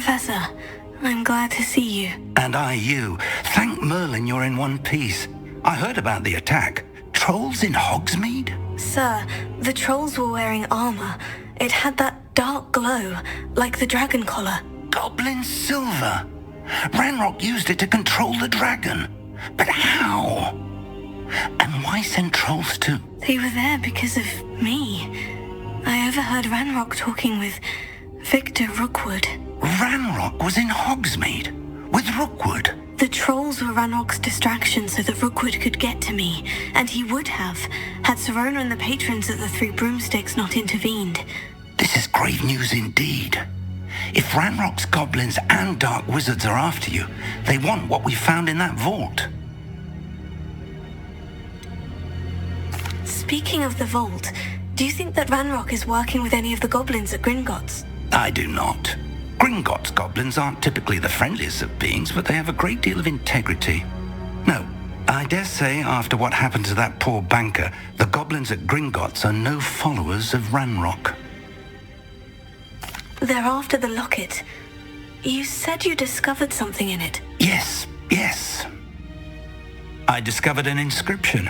Professor, I'm glad to see you. And I you. Thank Merlin you're in one piece. I heard about the attack. Trolls in Hogsmeade? Sir, the trolls were wearing armor. It had that dark glow, like the dragon collar. Goblin silver. Ranrock used it to control the dragon. But how? And why send trolls too? They were there because of me. I overheard Ranrock talking with Victor Rookwood. Ranrock was in Hogsmeade with Rookwood. The trolls were Ranrock's distraction so that Rookwood could get to me, and he would have, had Serona and the patrons at the Three Broomsticks not intervened. This is grave news indeed. If Ranrock's goblins and dark wizards are after you, they want what we found in that vault. Speaking of the vault, do you think that Ranrock is working with any of the goblins at Gringotts? I do not. Gringotts goblins aren't typically the friendliest of beings, but they have a great deal of integrity. No, I dare say after what happened to that poor banker, the goblins at Gringotts are no followers of Ranrock. They're after the locket. You said you discovered something in it. Yes. I discovered an inscription.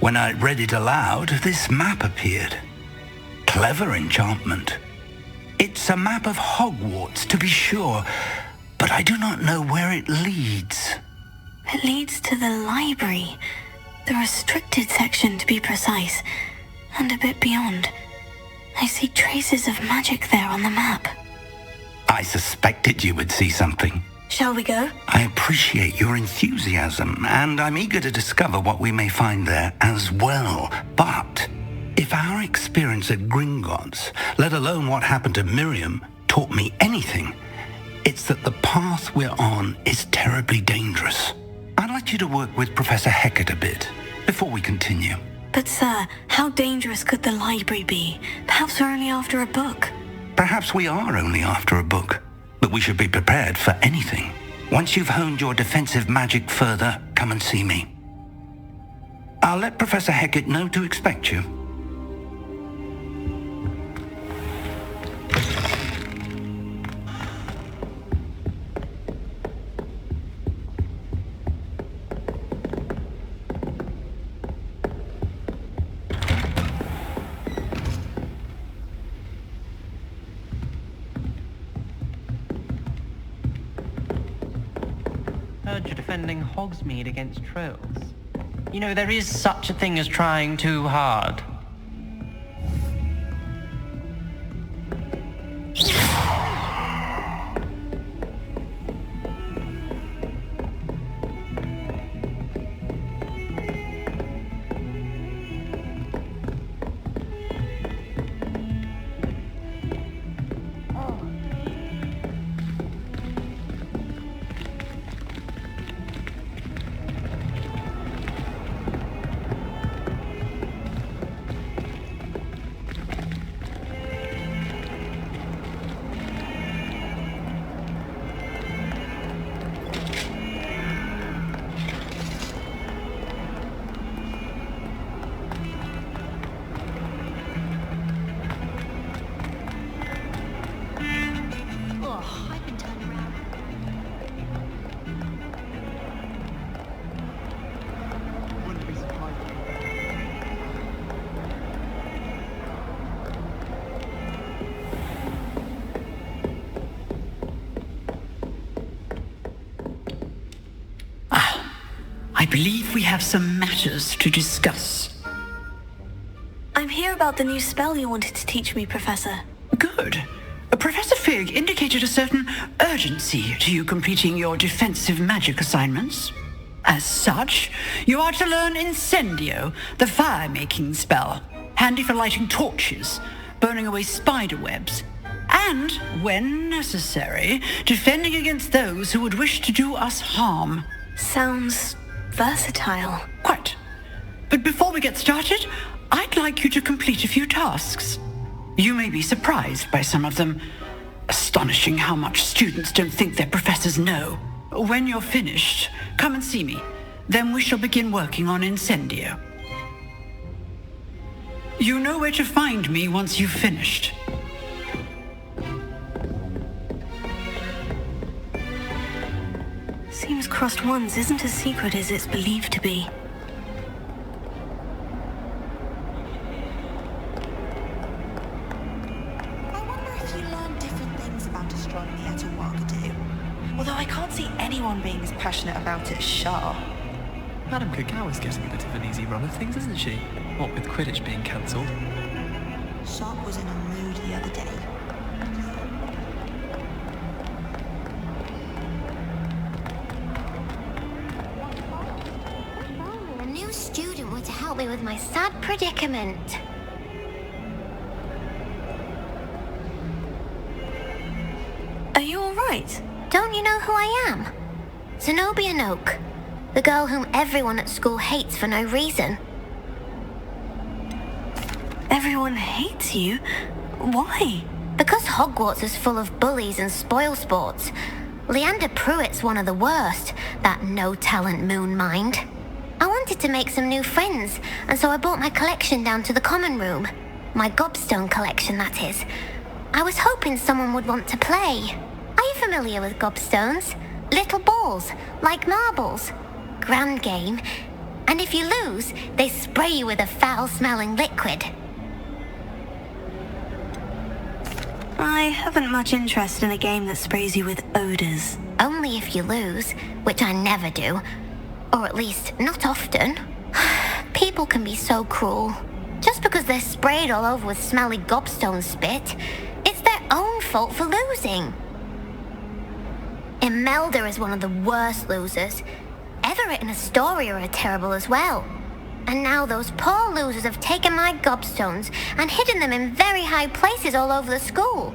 When I read it aloud, this map appeared. Clever enchantment. It's a map of Hogwarts, to be sure, but I do not know where it leads. It leads to the library. The restricted section, to be precise, and a bit beyond. I see traces of magic there on the map. I suspected you would see something. Shall we go? I appreciate your enthusiasm, and I'm eager to discover what we may find there as well. But if our experience at Gringotts, let alone what happened to Miriam, taught me anything, it's that the path we're on is terribly dangerous. I'd like you to work with Professor Hecat a bit before we continue. But sir, how dangerous could the library be? Perhaps we're only after a book. Perhaps we are only after a book, but we should be prepared for anything. Once you've honed your defensive magic further, come and see me. I'll let Professor Hecat know to expect you. You're defending Hogsmeade against trolls. You know, there is such a thing as trying too hard. I believe we have some matters to discuss. I'm here about the new spell you wanted to teach me, Professor. Good. Professor Fig indicated a certain urgency to you completing your defensive magic assignments. As such, you are to learn Incendio, the fire-making spell, handy for lighting torches, burning away spider webs, and, when necessary, defending against those who would wish to do us harm. Sounds versatile. Quite. But before we get started, I'd like you to complete a few tasks. You may be surprised by some of them. Astonishing how much students don't think their professors know. When you're finished, come and see me. Then we shall begin working on Incendio. You know where to find me once you've finished. star-crossed ones isn't as secret as it's believed to be. I wonder if you learn different things about astronomy at a Wakadu. Although I can't see anyone being as passionate about it as Shah. Madam Kagawa's getting a bit of an easy run of things, isn't she? What with Quidditch being cancelled. Shark was in a mood the other day. A new student were to help me with my sad predicament. Are you alright? Don't you know who I am? Zenobia Noak, the girl whom everyone at school hates for no reason. Everyone hates you? Why? Because Hogwarts is full of bullies and spoilsports. Leander Pruitt's one of the worst, that no-talent moon mind. I wanted to make some new friends, and so I brought my collection down to the common room. My gobstone collection, that is. I was hoping someone would want to play. Are you familiar with gobstones? Little balls, like marbles. Grand game. And if you lose, they spray you with a foul-smelling liquid. I haven't much interest in a game that sprays you with odors. Only if you lose, which I never do. Or at least, not often. People can be so cruel. Just because they're sprayed all over with smelly gobstone spit, it's their own fault for losing. Imelda is one of the worst losers. Everett and Astoria are terrible as well. And now those poor losers have taken my gobstones and hidden them in very high places all over the school.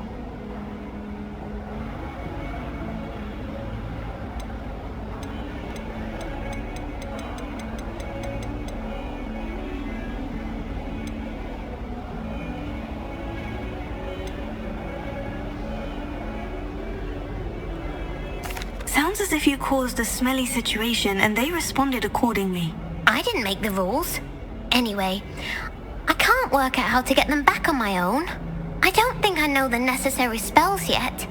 Sounds as if you caused a smelly situation and they responded accordingly. I didn't make the rules. Anyway, I can't work out how to get them back on my own. I don't think I know the necessary spells yet.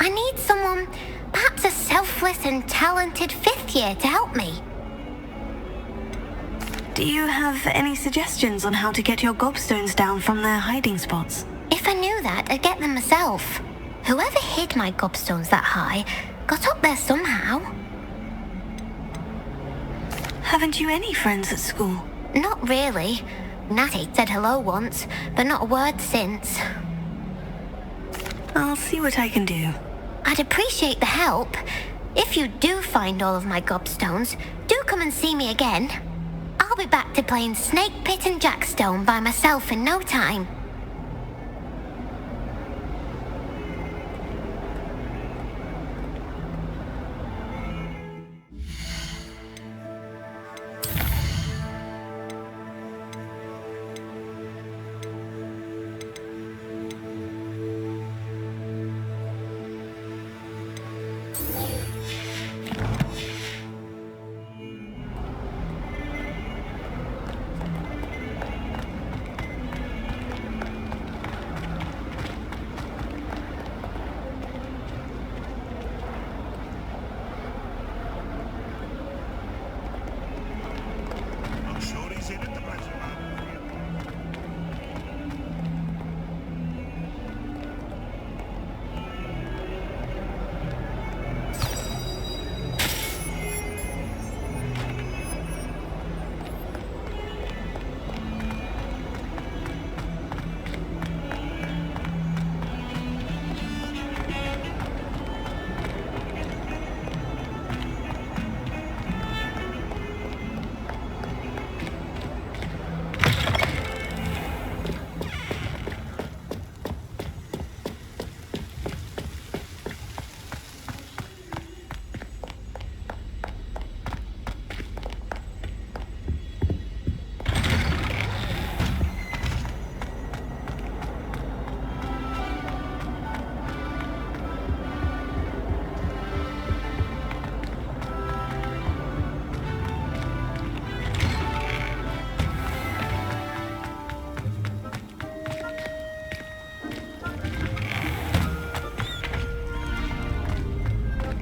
I need someone, perhaps a selfless and talented fifth year to help me. Do you have any suggestions on how to get your gobstones down from their hiding spots? If I knew that, I'd get them myself. Whoever hid my gobstones that high got up there somehow. Haven't you any friends at school? Not really. Natty said hello once, but not a word since. I'll see what I can do. I'd appreciate the help. If you do find all of my gobstones, do come and see me again. I'll be back to playing Snake Pit and Jackstone by myself in no time.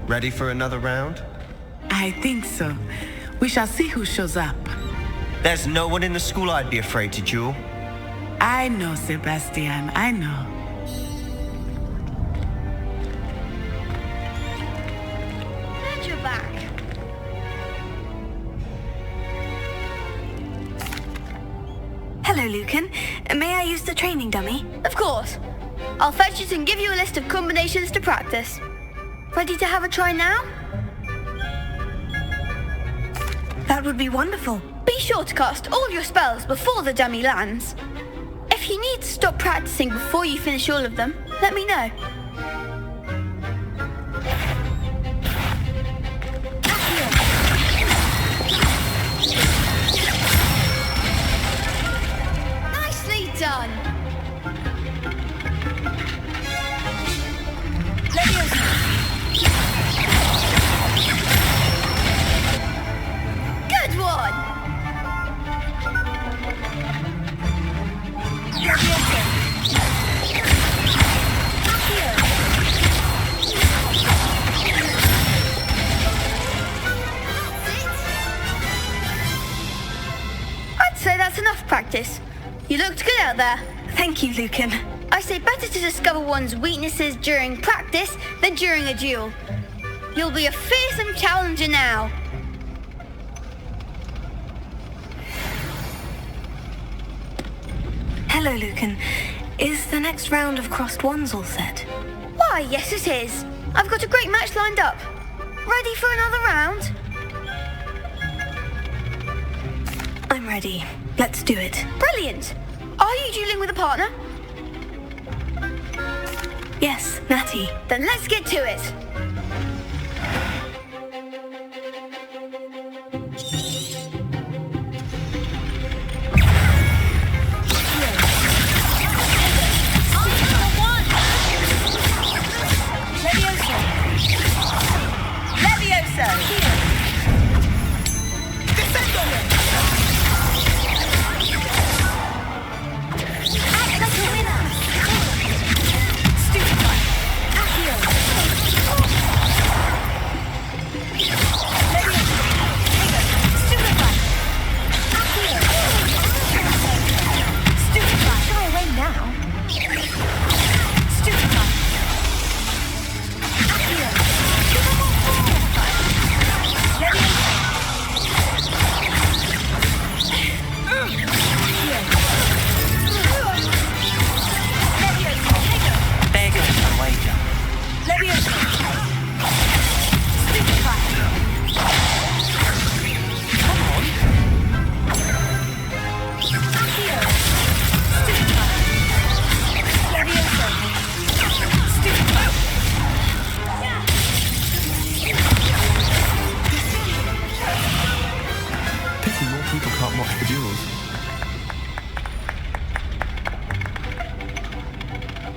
Ready for another round? I think so. We shall see who shows up. There's no one in the school I'd be afraid to duel. I know, Sebastian, I know. Glad you're back. Hello, Lucan. May I use the training dummy? Of course. I'll fetch it and give you a list of combinations to practice. Ready to have a try now? That would be wonderful. Be sure to cast all your spells before the dummy lands. If you need to stop practicing before you finish all of them, let me know. Nicely done! Good one! I'd say that's enough practice. You looked good out there. Thank you, Lucan. I say better to discover one's weaknesses during practice than during a duel. You'll be a fearsome challenger now. Hello, Lucan. Is the next round of crossed wands all set? Why, yes it is. I've got a great match lined up. Ready for another round? I'm ready. Let's do it. Brilliant. Are you dueling with a partner? Yes, Natty. Then let's get to it.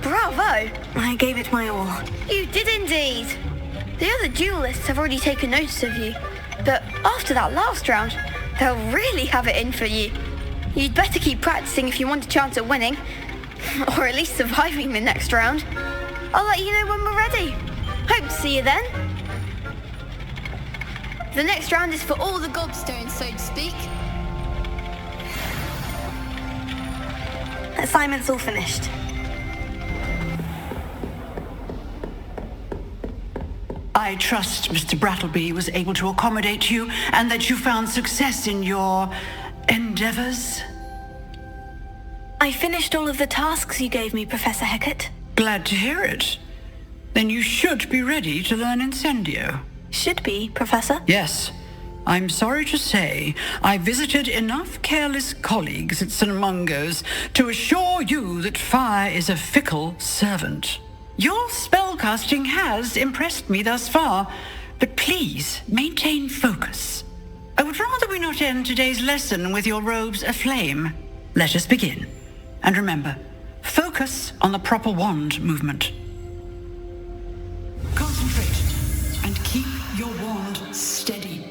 Bravo! I gave it my all. You did indeed. The other duelists have already taken notice of you, but after that last round, they'll really have it in for you. You'd better keep practicing if you want a chance at winning, or at least surviving the next round. I'll let you know when we're ready. Hope to see you then. The next round is for all the gobstones, so to speak. Assignment's all finished. I trust Mr. Brattleby was able to accommodate you and that you found success in your endeavors. I finished all of the tasks you gave me, Professor Hecat. Glad to hear it. Then you should be ready to learn Incendio. Should be, Professor? Yes. I'm sorry to say, I visited enough careless colleagues at St. Mungo's to assure you that fire is a fickle servant. Your spellcasting has impressed me thus far, but please maintain focus. I would rather we not end today's lesson with your robes aflame. Let us begin. And remember, focus on the proper wand movement. Concentrate and keep your wand steady.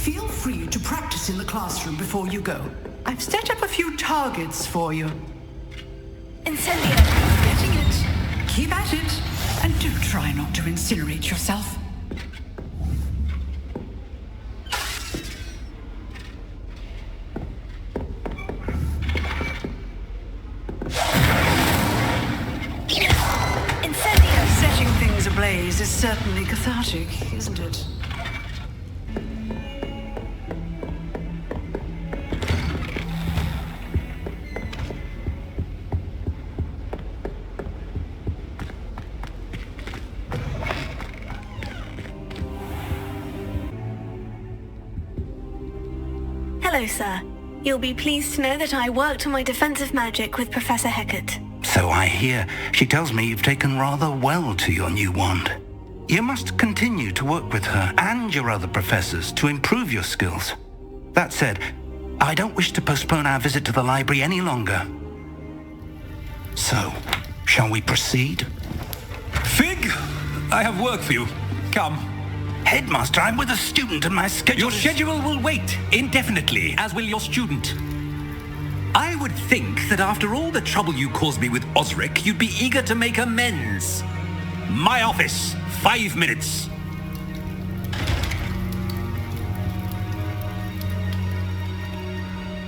Feel free to practice in the classroom before you go. I've set up a few targets for you. Incendio. Getting it. Keep at it. And do try not to incinerate yourself. Incendio. Setting things ablaze is certainly cathartic, isn't it? Hello, sir. You'll be pleased to know that I worked on my defensive magic with Professor Heckert. So I hear. She tells me you've taken rather well to your new wand. You must continue to work with her and your other professors to improve your skills. That said, I don't wish to postpone our visit to the library any longer. So, shall we proceed? Fig, I have work for you. Come. Headmaster, I'm with a student and my schedule Your schedule will wait indefinitely, as will your student. I would think that after all the trouble you caused me with Osric, you'd be eager to make amends. My office, 5 minutes.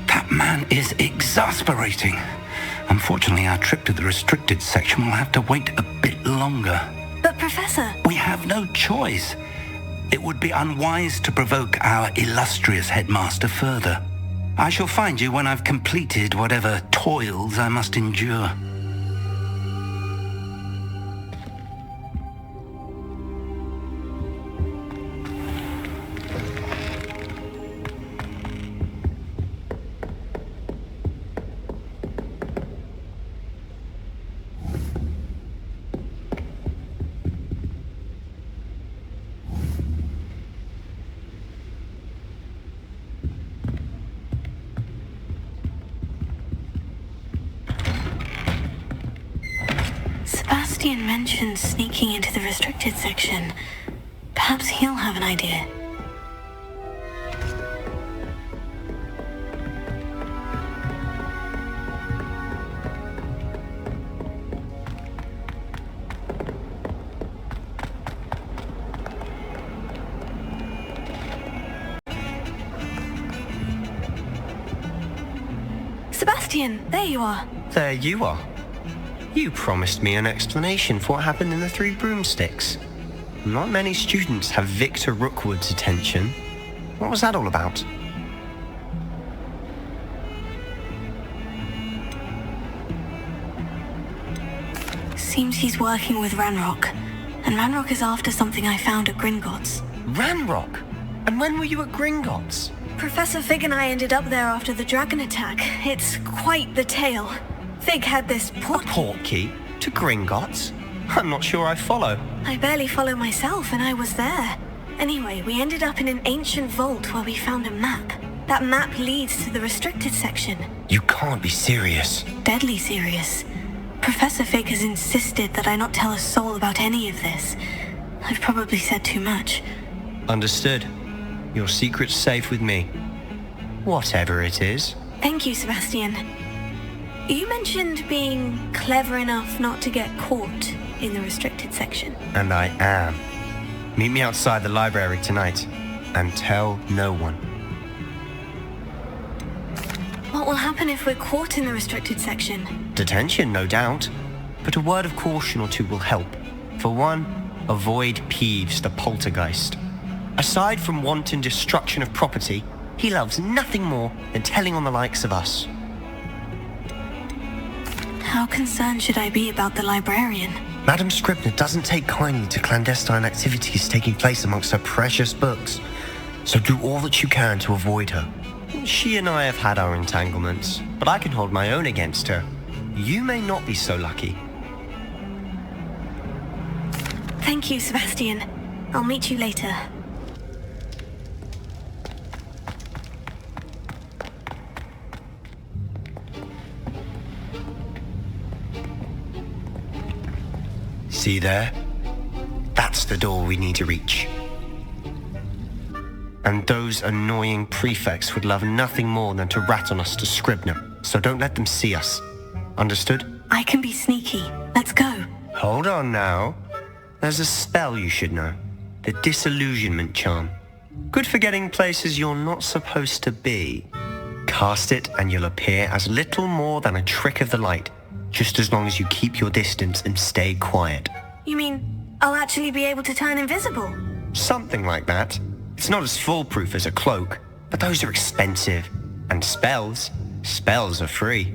That man is exasperating. Unfortunately, our trip to the restricted section will have to wait a bit longer. But, Professor... We have no choice. It would be unwise to provoke our illustrious headmaster further. I shall find you when I've completed whatever toils I must endure. Sebastian mentioned sneaking into the restricted section. Perhaps he'll have an idea. Sebastian, there you are. There you are. You promised me an explanation for what happened in the Three Broomsticks. Not many students have Victor Rookwood's attention. What was that all about? Seems he's working with Ranrock. And Ranrock is after something I found at Gringotts. Ranrock? And when were you at Gringotts? Professor Fig and I ended up there after the dragon attack. It's quite the tale. Fig had this portkey to Gringotts? I'm not sure I follow. I barely follow myself, and I was there. Anyway, we ended up in an ancient vault where we found a map. That map leads to the restricted section. You can't be serious. Deadly serious. Professor Fig has insisted that I not tell a soul about any of this. I've probably said too much. Understood. Your secret's safe with me. Whatever it is. Thank you, Sebastian. You mentioned being clever enough not to get caught in the restricted section. And I am. Meet me outside the library tonight, and tell no one. What will happen if we're caught in the restricted section? Detention, no doubt. But a word of caution or two will help. For one, avoid Peeves the poltergeist. Aside from wanton destruction of property, he loves nothing more than telling on the likes of us. How concerned should I be about the librarian? Madam Scribner doesn't take kindly to clandestine activities taking place amongst her precious books, so do all that you can to avoid her. She and I have had our entanglements, but I can hold my own against her. You may not be so lucky. Thank you, Sebastian. I'll meet you later. See there? That's the door we need to reach. And those annoying prefects would love nothing more than to rat on us to Scribner, so don't let them see us. Understood? I can be sneaky. Let's go. Hold on now. There's a spell you should know. The Disillusionment Charm. Good for getting places you're not supposed to be. Cast it and you'll appear as little more than a trick of the light, just as long as you keep your distance and stay quiet. You mean I'll actually be able to turn invisible? Something like that. It's not as foolproof as a cloak, but those are expensive. And spells are free.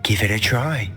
Give it a try.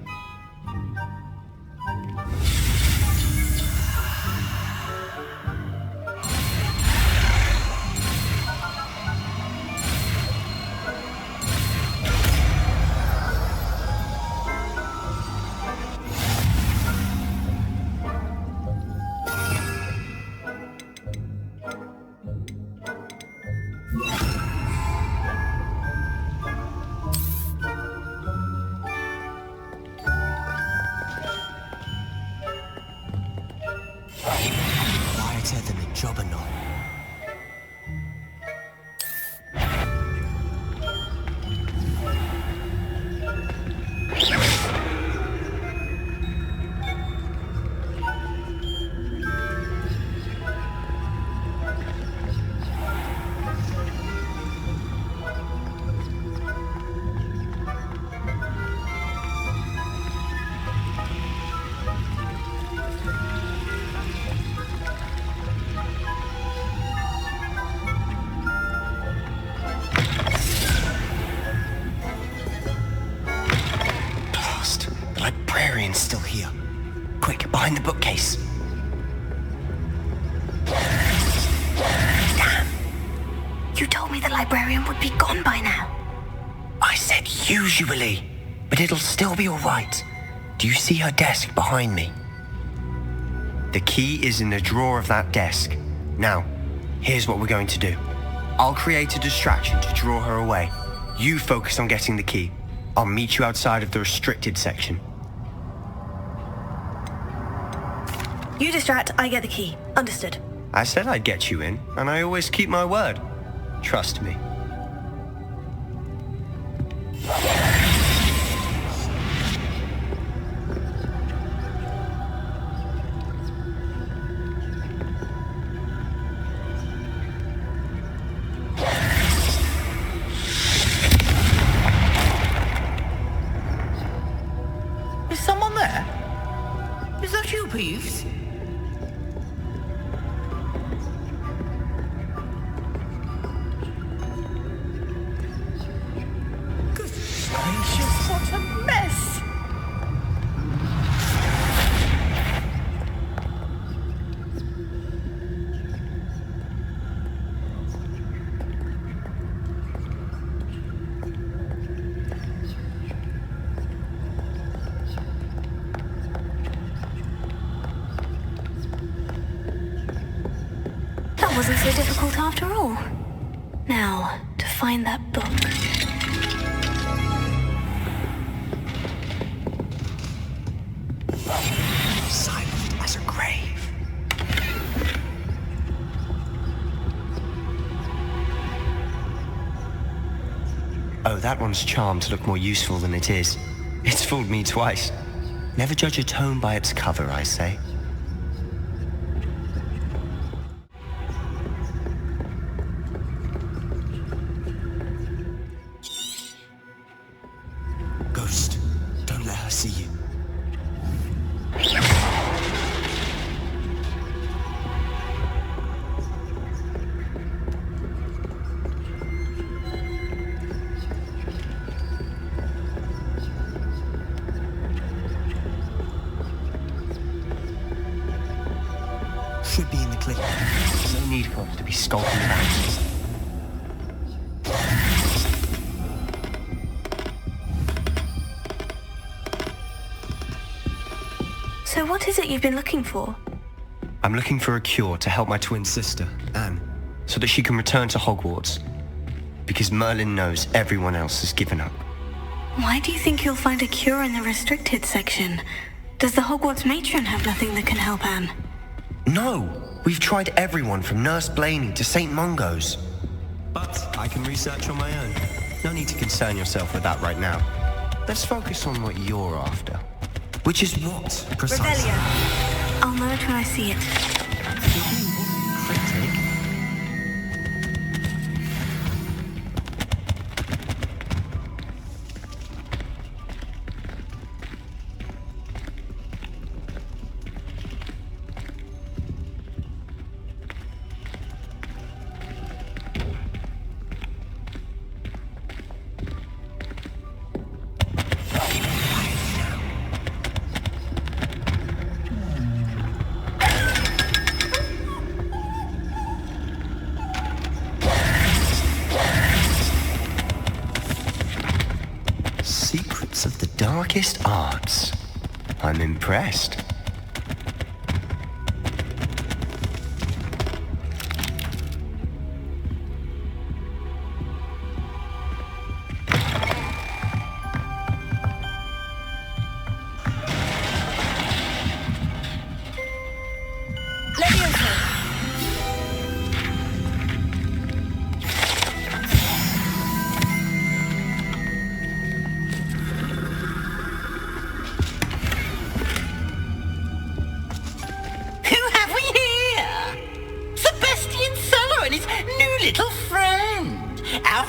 Quieter than a jobberknoll. Still here. Quick, behind the bookcase. Damn. You told me the librarian would be gone by now. I said usually, but it'll still be all right. Do you see her desk behind me? The key is in the drawer of that desk. Now, here's what we're going to do. I'll create a distraction to draw her away. You focus on getting the key. I'll meet you outside of the restricted section. You distract, I get the key. Understood. I said I'd get you in, and I always keep my word. Trust me. Is someone there? Is that you, Peeves? Gracious, what a mess! That wasn't so difficult after all. Now, to find that book. Silent as a grave. Oh, that one's charmed to look more useful than it is. It's fooled me twice. Never judge a tome by its cover, I say. Ghost, don't let her see you. Should be in the cliff. No need for us to be skulking about. So what is it you've been looking for? I'm looking for a cure to help my twin sister, Anne, so that she can return to Hogwarts. Because Merlin knows everyone else has given up. Why do you think you'll find a cure in the restricted section? Does the Hogwarts matron have nothing that can help Anne? No! We've tried everyone from Nurse Blaney to St. Mungo's. But I can research on my own. No need to concern yourself with that right now. Let's focus on what you're after. Which is what, precisely? Revelio. I'll know it when I see it. Cryptic? Secrets of the darkest arts. I'm impressed.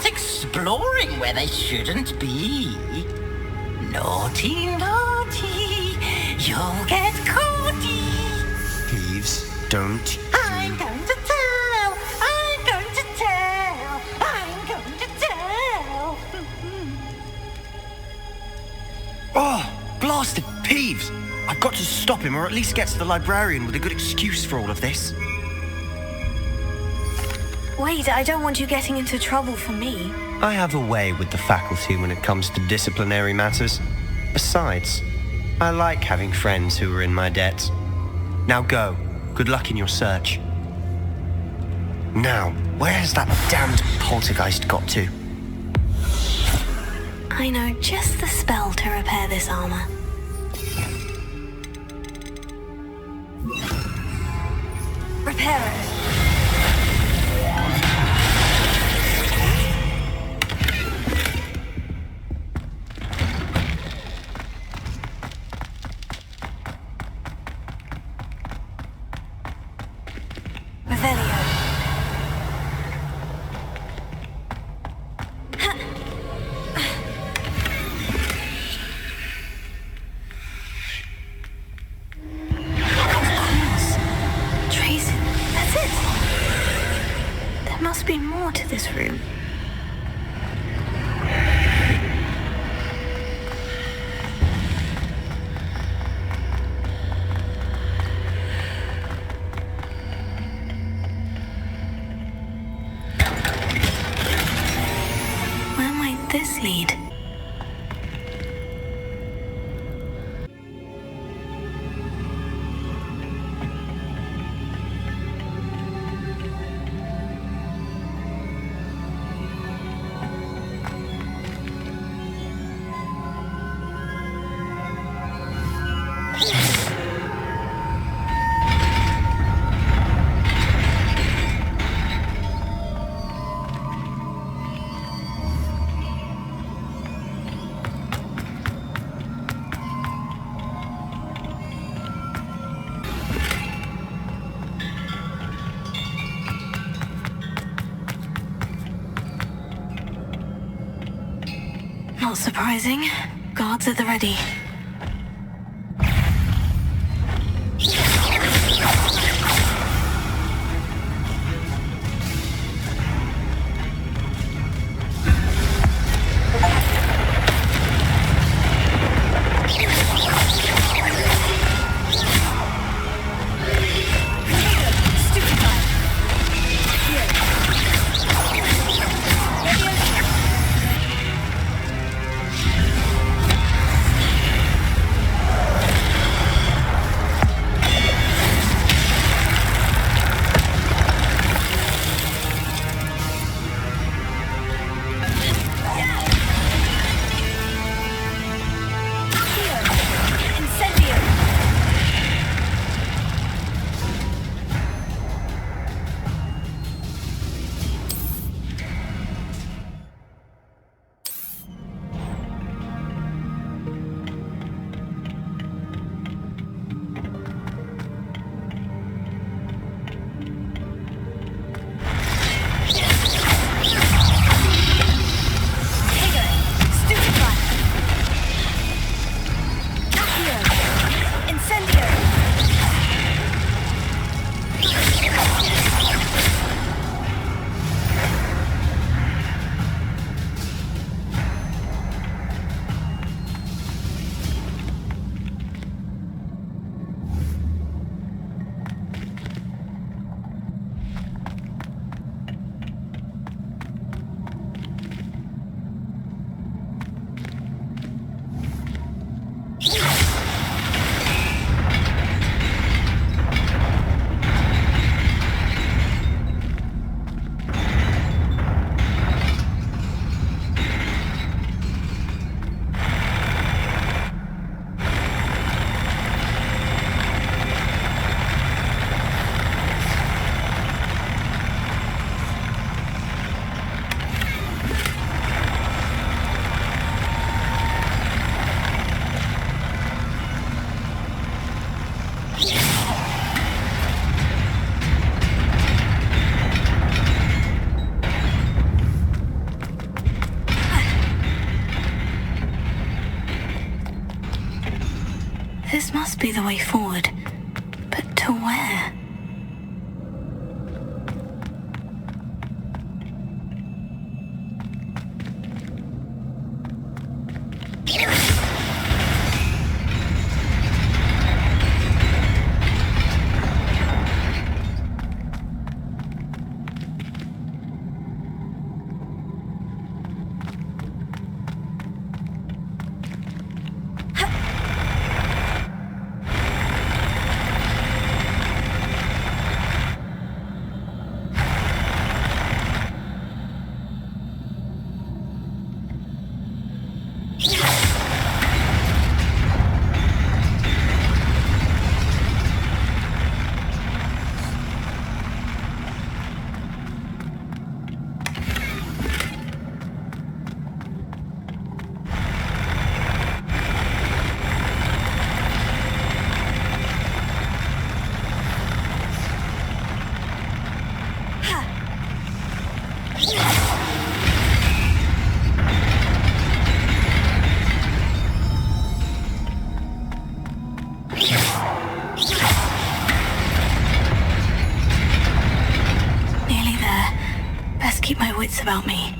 Exploring where they shouldn't be. Naughty, naughty, you'll get caughty. Peeves, don't. I'm going to tell, I'm going to tell, I'm going to tell. Oh, blasted Peeves! I've got to stop him, or at least get to the librarian with a good excuse for all of this. Wait, I don't want you getting into trouble for me. I have a way with the faculty when it comes to disciplinary matters. Besides, I like having friends who are in my debt. Now go. Good luck in your search. Now, where's that damned poltergeist got to? I know just the spell to repair this armor. Repair it. There must be more to this room. Where might this lead? Not surprising. Guards at the ready. be the way forward. But to where? Keep my wits about me.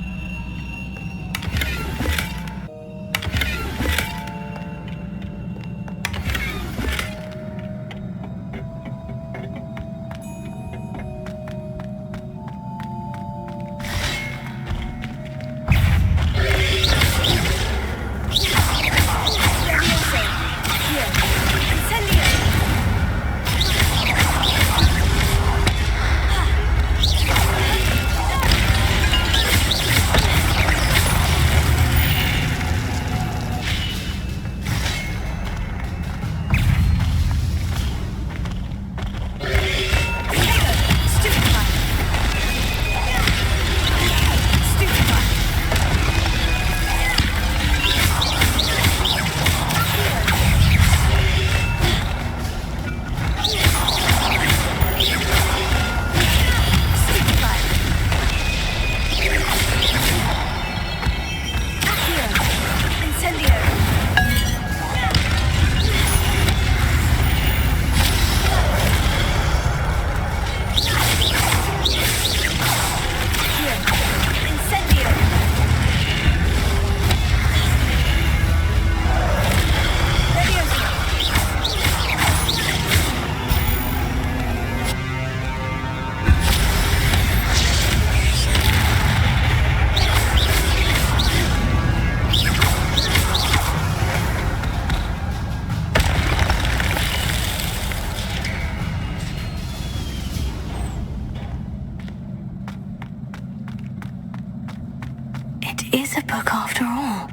It is a book after all.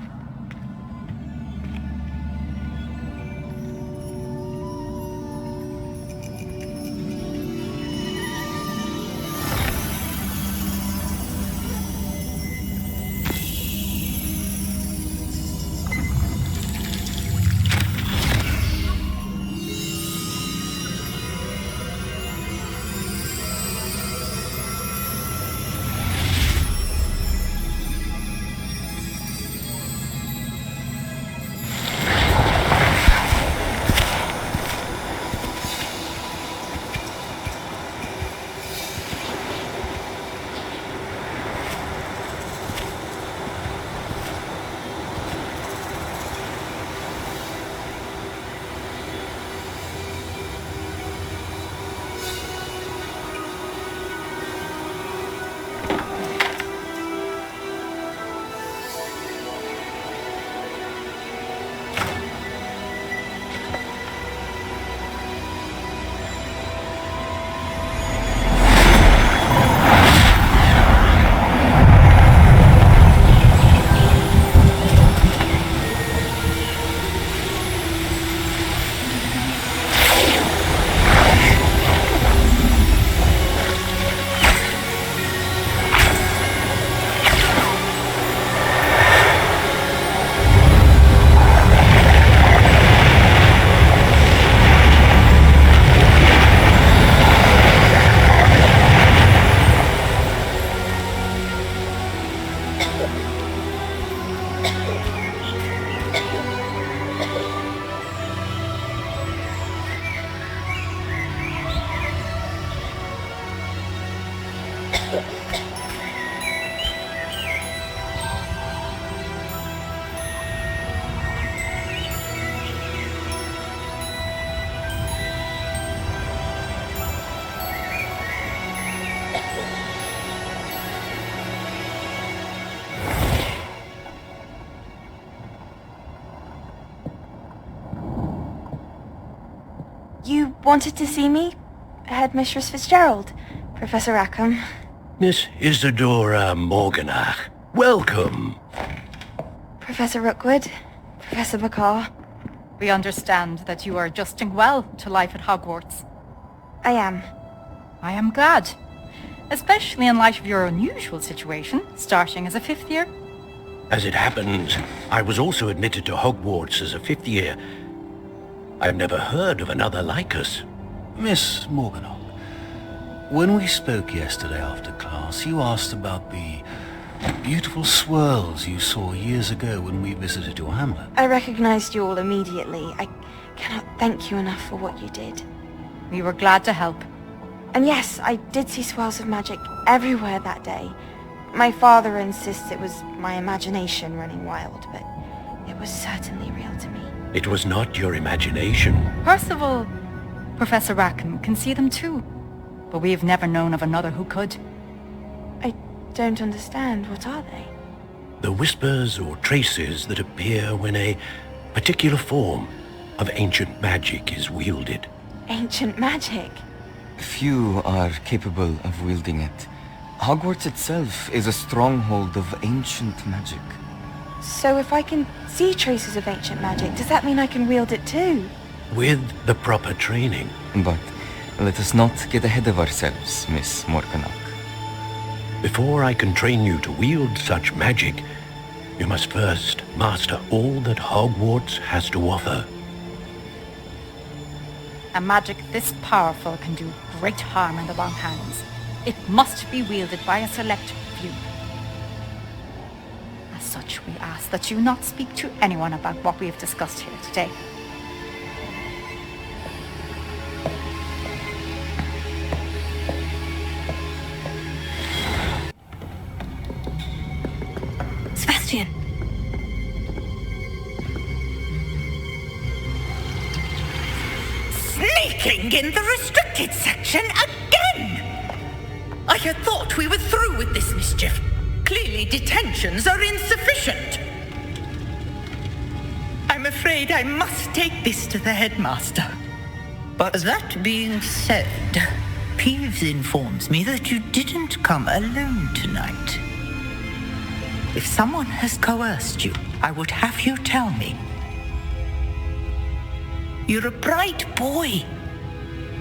You wanted to see me? Headmistress Fitzgerald, Professor Rackham. Miss Isadora Morganach, welcome. Professor Rookwood, Professor McCaw. We understand that you are adjusting well to life at Hogwarts. I am. I am glad. Especially in light of your unusual situation, starting as a 5th year. As it happens, I was also admitted to Hogwarts as a 5th year. I've never heard of another like us. Miss Morganach, when we spoke yesterday after class, you asked about the beautiful swirls you saw years ago when we visited your hamlet. I recognized you all immediately. I cannot thank you enough for what you did. We were glad to help. And yes, I did see swirls of magic everywhere that day. My father insists it was my imagination running wild, but it was certainly real to me. It was not your imagination. Percival, Professor Rackham can see them too. But we've never known of another who could. I don't understand. What are they? The whispers or traces that appear when a particular form of ancient magic is wielded. Ancient magic? Few are capable of wielding it. Hogwarts itself is a stronghold of ancient magic. So if I can see traces of ancient magic, does that mean I can wield it too? With the proper training. But let us not get ahead of ourselves, Miss Morganach. Before I can train you to wield such magic, you must first master all that Hogwarts has to offer. A magic this powerful can do great harm in the wrong hands. It must be wielded by a select few. As such, we ask that you not speak to anyone about what we have discussed here today. Sebastian! Sneaking in the restricted section again! I had thought we were through with this mischief. Clearly detentions are insufficient. I'm afraid I must take this to the headmaster. But that being said, Peeves informs me that you didn't come alone tonight. If someone has coerced you, I would have you tell me. You're a bright boy.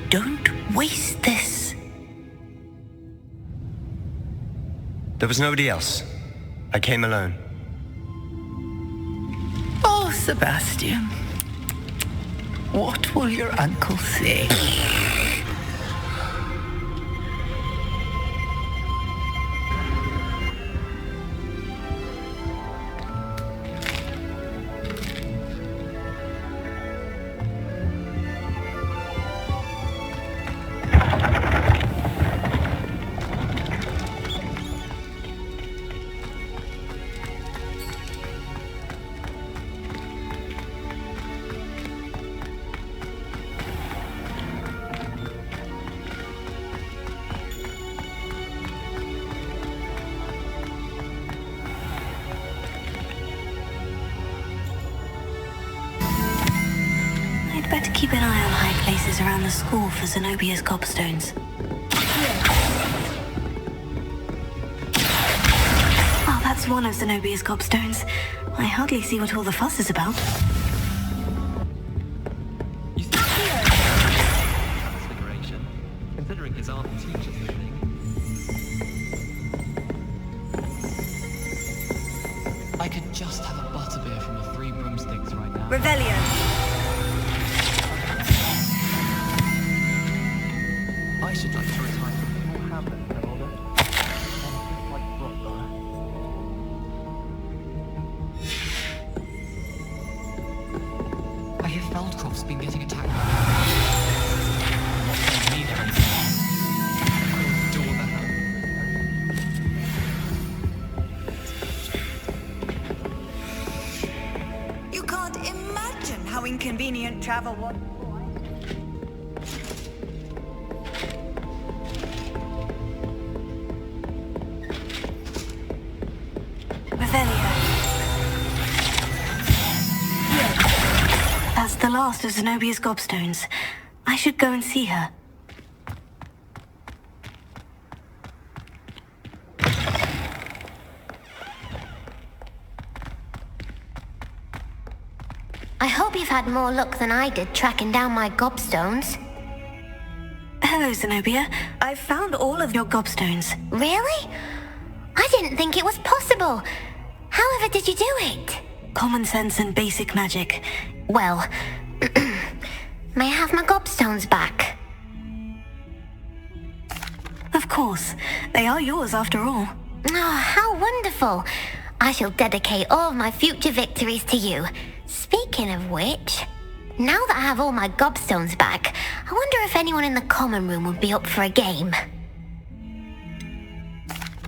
Don't waste this. There was nobody else. I came alone. Oh, Sebastian. What will your uncle say? Better keep an eye on high places around the school for Zenobia's gobstones. Oh, that's one of Zenobia's gobstones. I hardly see what all the fuss is about. Transfiguration, considering his art and teacher's learning. I could just have a butterbeer from a Three Broomsticks right now. Revelio. I should like to retire from more Hamlet than older. I hear Feldcroft's been getting attacked by door the hell. travel one. Revelia. That's the last of Zenobia's gobstones. I should go and see her. I hope you've had more luck than I did tracking down my gobstones. Hello, Zenobia. I've found all of your gobstones. Really? I didn't think it was possible. However did you do it? Common sense and basic magic. Well, may I have my gobstones back? Of course. They are yours after all. Oh, how wonderful. I shall dedicate all of my future victories to you. Speaking of which, now that I have all my gobstones back, I wonder if anyone in the common room would be up for a game.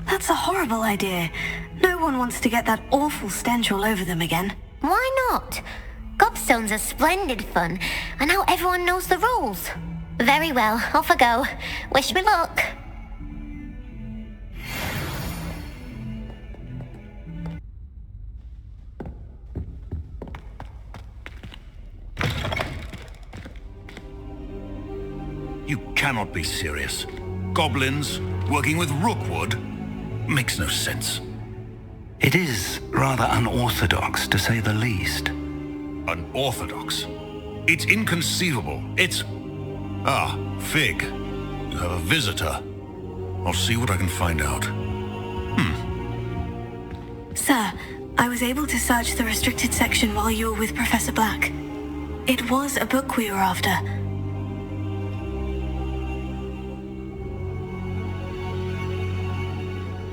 That's a horrible idea. No one wants to get that awful stench all over them again. Why not? Gobstones are splendid fun, and now everyone knows the rules. Very well, off I go. Wish me luck. You cannot be serious. Goblins working with Rookwood? Makes no sense. It is rather unorthodox, to say the least. Unorthodox? It's inconceivable. It's... Ah, Fig. You have a visitor. I'll see what I can find out. Sir, I was able to search the restricted section while you were with Professor Black. It was a book we were after.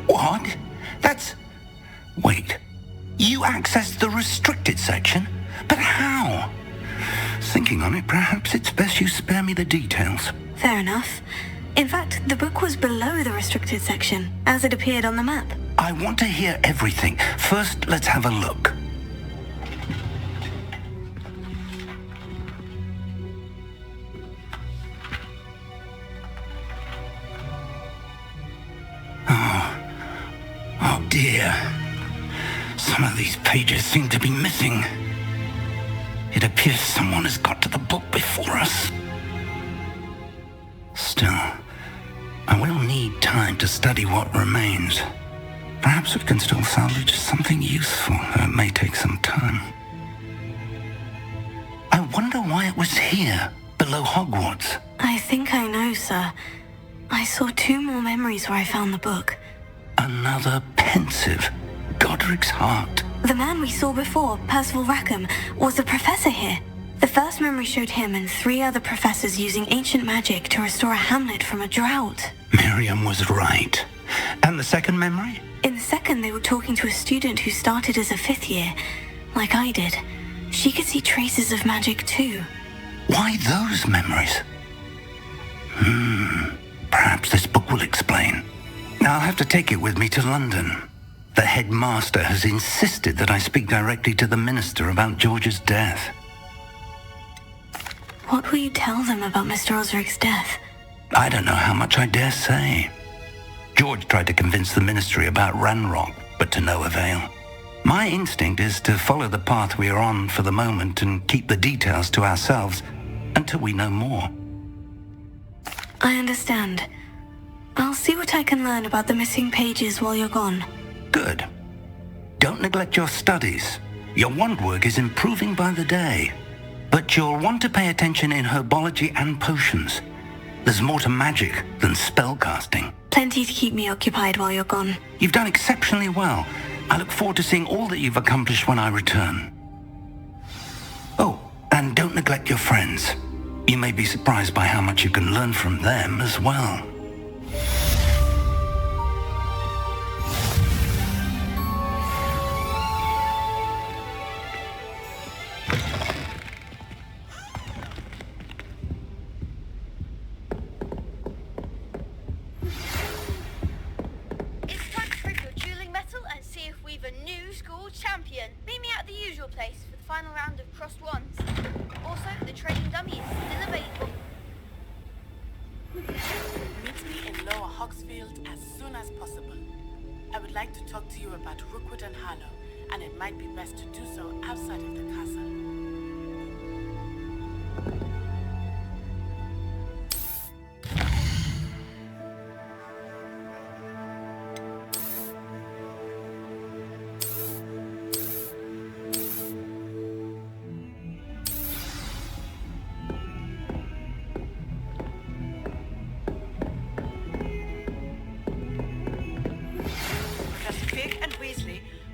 What? That's... Wait. You accessed the restricted section? But how? Thinking on it, perhaps it's best you spare me the details. Fair enough. In fact, the book was below the restricted section, as it appeared on the map. I want to hear everything. First, let's have a look. Oh dear. Some of these pages seem to be missing. It appears someone has got to the book before us. Still, I will need time to study what remains. Perhaps we can still salvage something useful, though it may take some time. I wonder why it was here, below Hogwarts. I think I know, sir. I saw 2 more memories where I found the book. Another pensive. Godric's heart. The man we saw before, Percival Rackham, was a professor here. The first memory showed him and 3 other professors using ancient magic to restore a hamlet from a drought. Miriam was right. And the second memory? In the second, they were talking to a student who started as a 5th year, like I did. She could see traces of magic too. Why those memories? Perhaps this book will explain. I'll have to take it with me to London. The headmaster has insisted that I speak directly to the minister about George's death. What will you tell them about Mr. Osric's death? I don't know how much I dare say. George tried to convince the ministry about Ranrock, but to no avail. My instinct is to follow the path we are on for the moment and keep the details to ourselves until we know more. I understand. I'll see what I can learn about the missing pages while you're gone. Good. Don't neglect your studies. Your wand work is improving by the day. But you'll want to pay attention in herbology and potions. There's more to magic than spellcasting. Plenty to keep me occupied while you're gone. You've done exceptionally well. I look forward to seeing all that you've accomplished when I return. Oh, and don't neglect your friends. You may be surprised by how much you can learn from them as well. Champion. Meet me at the usual place for the final round of crossed wands. Also, the trading dummy is still available. Meet me in Lower Hogsfield as soon as possible. I would like to talk to you about Rookwood and Harlow, and it might be best to do so outside of the castle.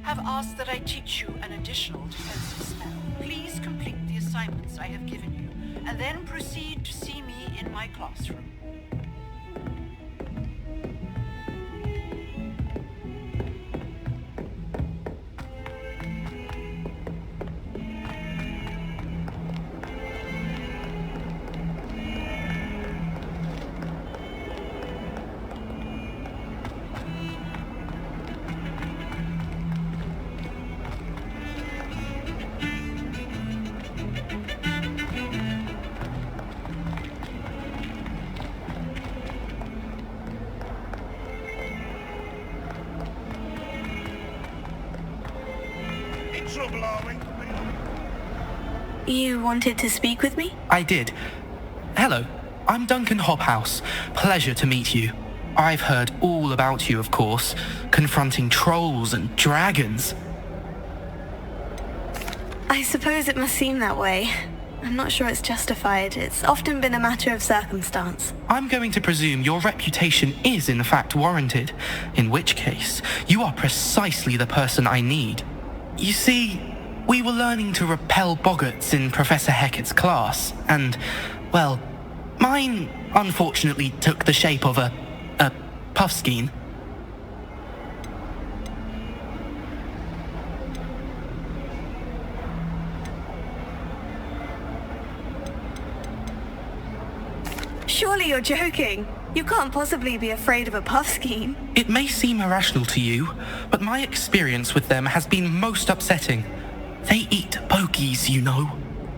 Have asked that I teach you an additional defensive spell. Please complete the assignments I have given you, and then proceed to see me in my classroom. You wanted to speak with me? I did. Hello, I'm Duncan Hobhouse. Pleasure to meet you. I've heard all about you, of course, confronting trolls and dragons. I suppose it must seem that way. I'm not sure it's justified. It's often been a matter of circumstance. I'm going to presume your reputation is in fact warranted, in which case, you are precisely the person I need. You see, we were learning to repel boggarts in Professor Hecat's class, and, well, mine unfortunately took the shape of a puffskein. Surely you're joking. You can't possibly be afraid of a puffskein. It may seem irrational to you, but my experience with them has been most upsetting. They eat bogies, you know.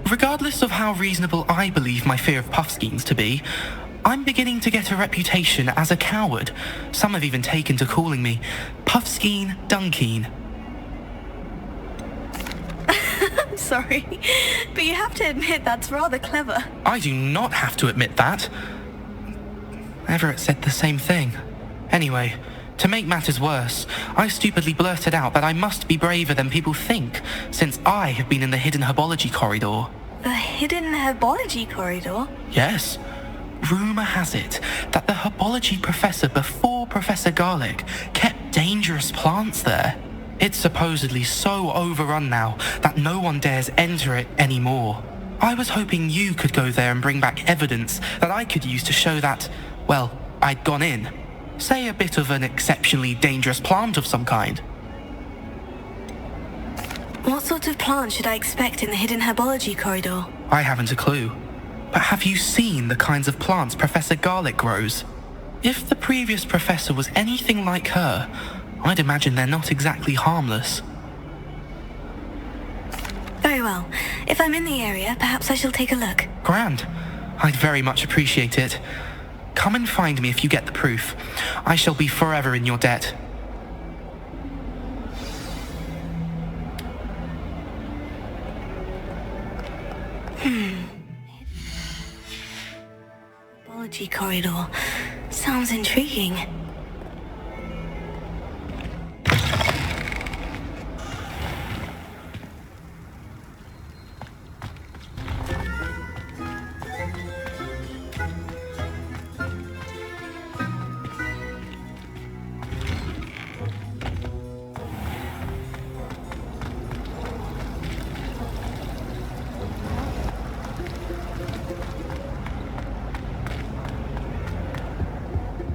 Regardless of how reasonable I believe my fear of puffskeins to be, I'm beginning to get a reputation as a coward. Some have even taken to calling me Puffskeen Dunkeen. I'm sorry, but you have to admit that's rather clever. I do not have to admit that. Everett said the same thing. Anyway, to make matters worse, I stupidly blurted out that I must be braver than people think, since I have been in the hidden herbology corridor. The hidden herbology corridor? Yes. Rumour has it that the herbology professor before Professor Garlic kept dangerous plants there. It's supposedly so overrun now that no one dares enter it anymore. I was hoping you could go there and bring back evidence that I could use to show that, well, I'd gone in. Say a bit of an exceptionally dangerous plant of some kind. What sort of plant should I expect in the hidden herbology corridor? I haven't a clue. But have you seen the kinds of plants Professor Garlic grows? If the previous professor was anything like her, I'd imagine they're not exactly harmless. Very well. If I'm in the area, perhaps I shall take a look. Grand. I'd very much appreciate it. Come and find me if you get the proof. I shall be forever in your debt. Herbology corridor. Sounds intriguing.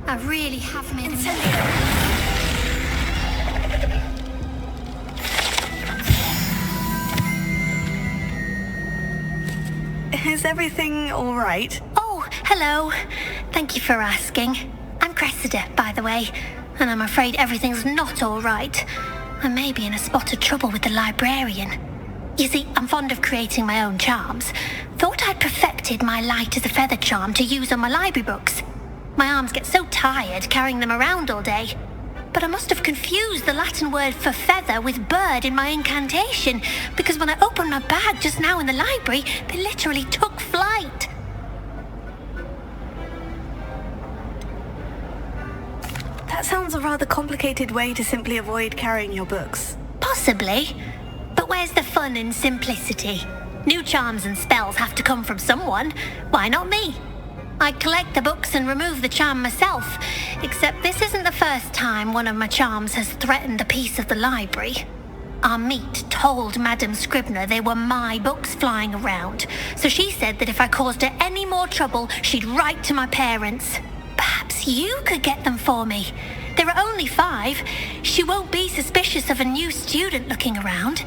I really have made Is everything all right? Oh, hello. Thank you for asking. I'm Cressida, by the way, and I'm afraid everything's not all right. I may be in a spot of trouble with the librarian. You see, I'm fond of creating my own charms. Thought I'd perfected my light as a feather charm to use on my library books. My arms get so tired carrying them around all day. But I must have confused the Latin word for feather with bird in my incantation, because when I opened my bag just now in the library, they literally took flight. That sounds a rather complicated way to simply avoid carrying your books. Possibly. But where's the fun in simplicity? New charms and spells have to come from someone. Why not me? I collect the books and remove the charm myself, except this isn't the first time one of my charms has threatened a piece of the library. Our meet told Madame Scribner they were my books flying around, so she said that if I caused her any more trouble, she'd write to my parents. Perhaps you could get them for me. There are only 5. She won't be suspicious of a new student looking around.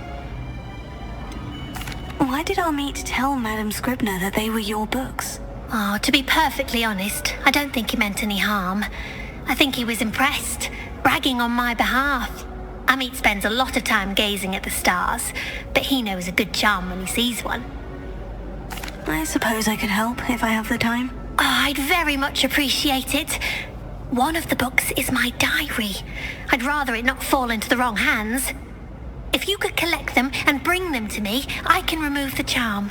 Why did our meet tell Madame Scribner that they were your books? Oh, to be perfectly honest, I don't think he meant any harm. I think he was impressed, bragging on my behalf. Amit spends a lot of time gazing at the stars, but he knows a good charm when he sees one. I suppose I could help if I have the time. Oh, I'd very much appreciate it. One of the books is my diary. I'd rather it not fall into the wrong hands. If you could collect them and bring them to me, I can remove the charm.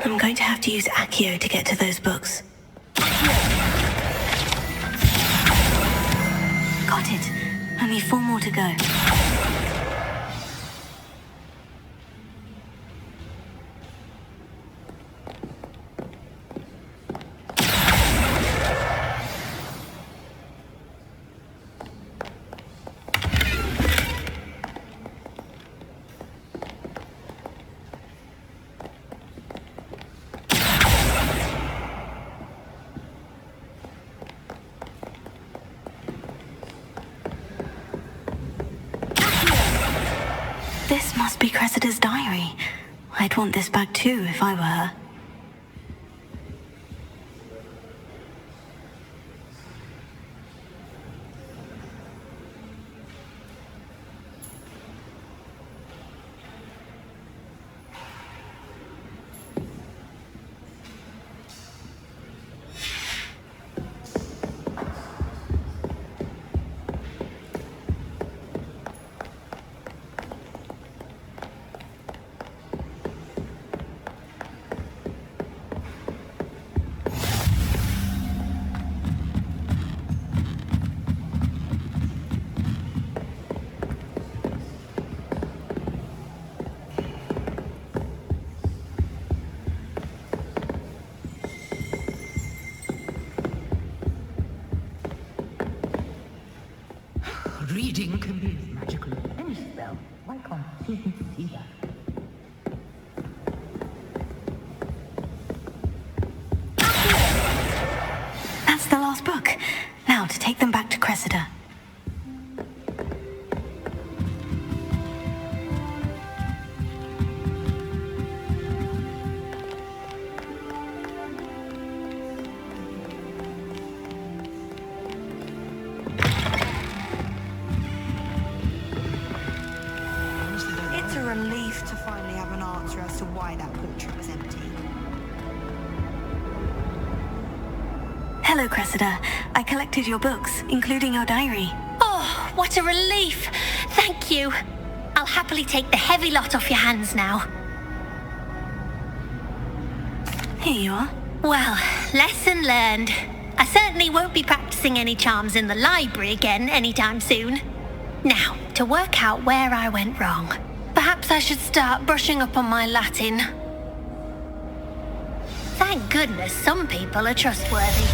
I'm going to have to use Accio to get to those books. Got it. Only 4 more to go. This must be Cressida's diary. I'd want this back too if I were her. Reading can be as magical as any spell. Why can't students see that? That's the last book. Now to take them back to Cressida. It's a relief to finally have an answer as to why that portrait was empty. Hello, Cressida. I collected your books, including your diary. Oh, what a relief! Thank you. I'll happily take the heavy lot off your hands now. Here you are. Well, lesson learned. I certainly won't be practicing any charms in the library again anytime soon. Now, to work out where I went wrong. Perhaps I should start brushing up on my Latin. Thank goodness some people are trustworthy.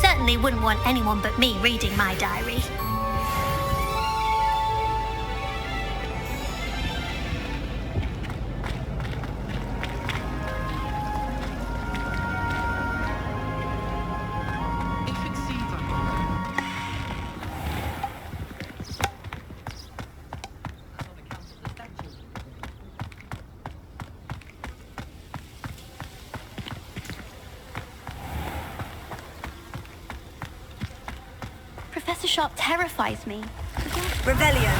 Certainly wouldn't want anyone but me reading my diary. Professor Sharp terrifies me. Revelio.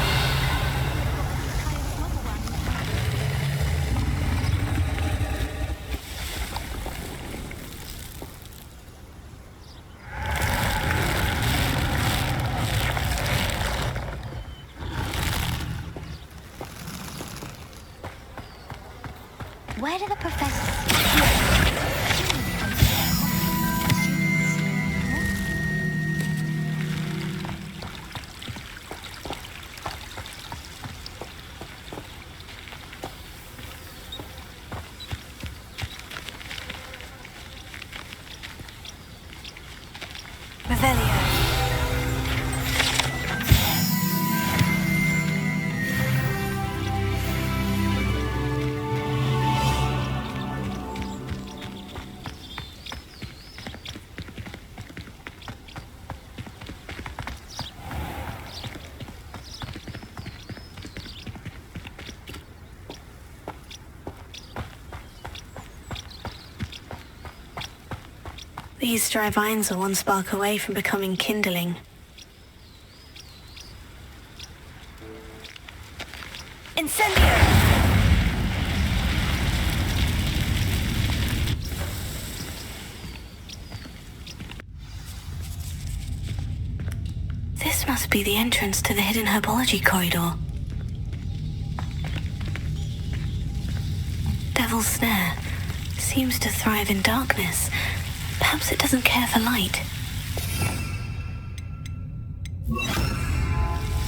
Where do the professors... Revelio. These dry vines are one spark away from becoming kindling. Incendio! This must be the entrance to the hidden herbology corridor. Devil's Snare seems to thrive in darkness. Perhaps it doesn't care for light.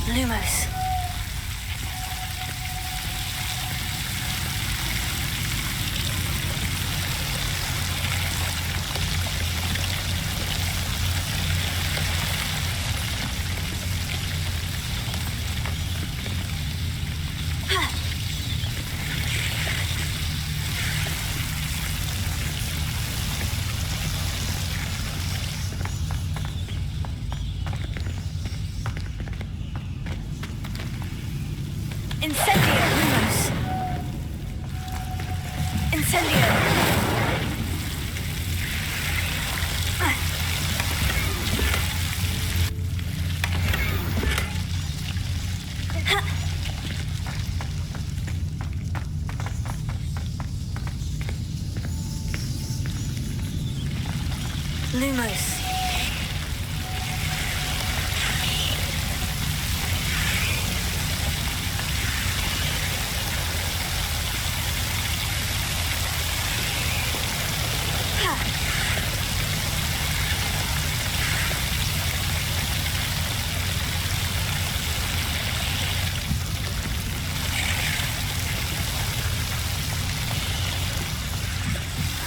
Lumos. Incendio! Lumos. Incendio! Lumos.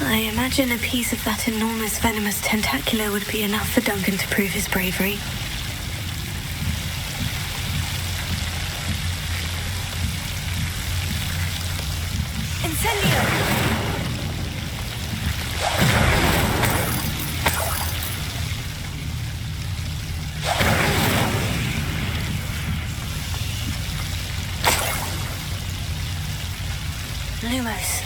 I imagine a piece of that enormous venomous tentacular would be enough for Duncan to prove his bravery. Incendio! Lumos.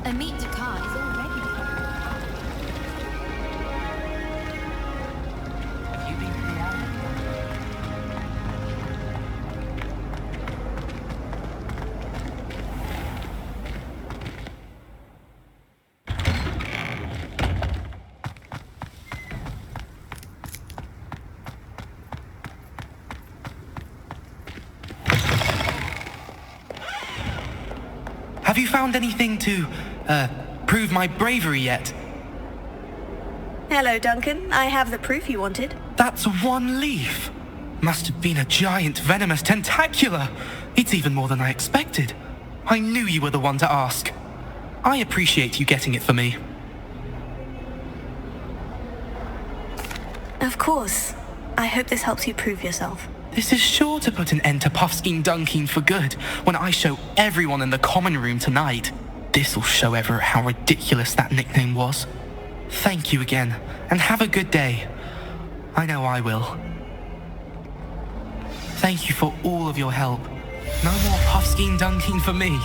A meet de car is already found anything to, prove my bravery yet? Hello, Duncan. I have the proof you wanted. That's one leaf. Must have been a giant venomous tentacula. It's even more than I expected. I knew you were the one to ask. I appreciate you getting it for me. Of course. I hope this helps you prove yourself. This is sure to put an end to Puffskein Dunkeen for good when I show everyone in the common room tonight. This'll show Everett how ridiculous that nickname was. Thank you again, and have a good day. I know I will. Thank you for all of your help. No more Puffskein Dunkeen for me.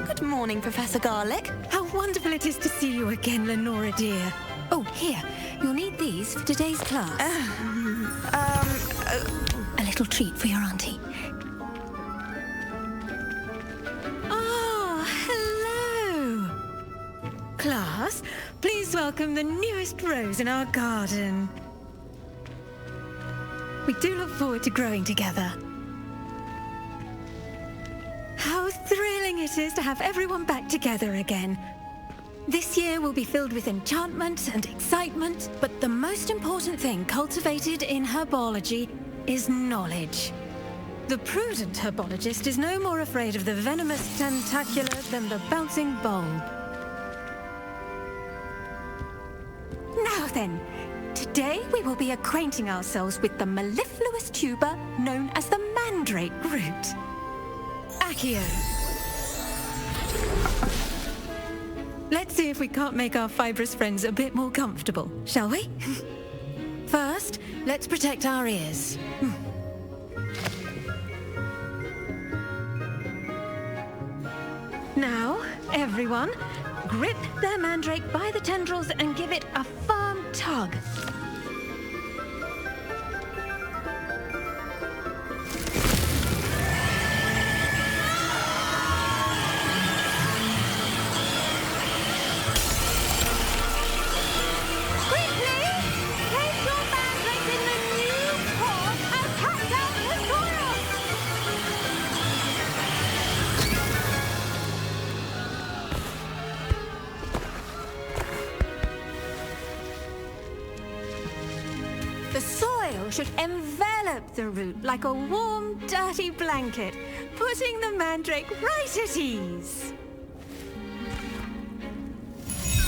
Good morning, Professor Garlick. How wonderful it is to see you again, Lenora dear. Oh, here. You'll need these for today's class. A little treat for your auntie. Ah, hello. Class, please welcome the newest rose in our garden. We do look forward to growing together. How thrilling it is to have everyone back together again. This year will be filled with enchantment and excitement, but the most important thing cultivated in herbology is knowledge. The prudent herbologist is no more afraid of the venomous tentacula than the bouncing bulb. Now then, today we will be acquainting ourselves with the mellifluous tuber known as the mandrake root. Accio. Let's see if we can't make our fibrous friends a bit more comfortable, shall we? First, let's protect our ears. Now, everyone, grip their mandrake by the tendrils and give it a firm tug. Should envelop the root like a warm, dirty blanket, putting the mandrake right at ease.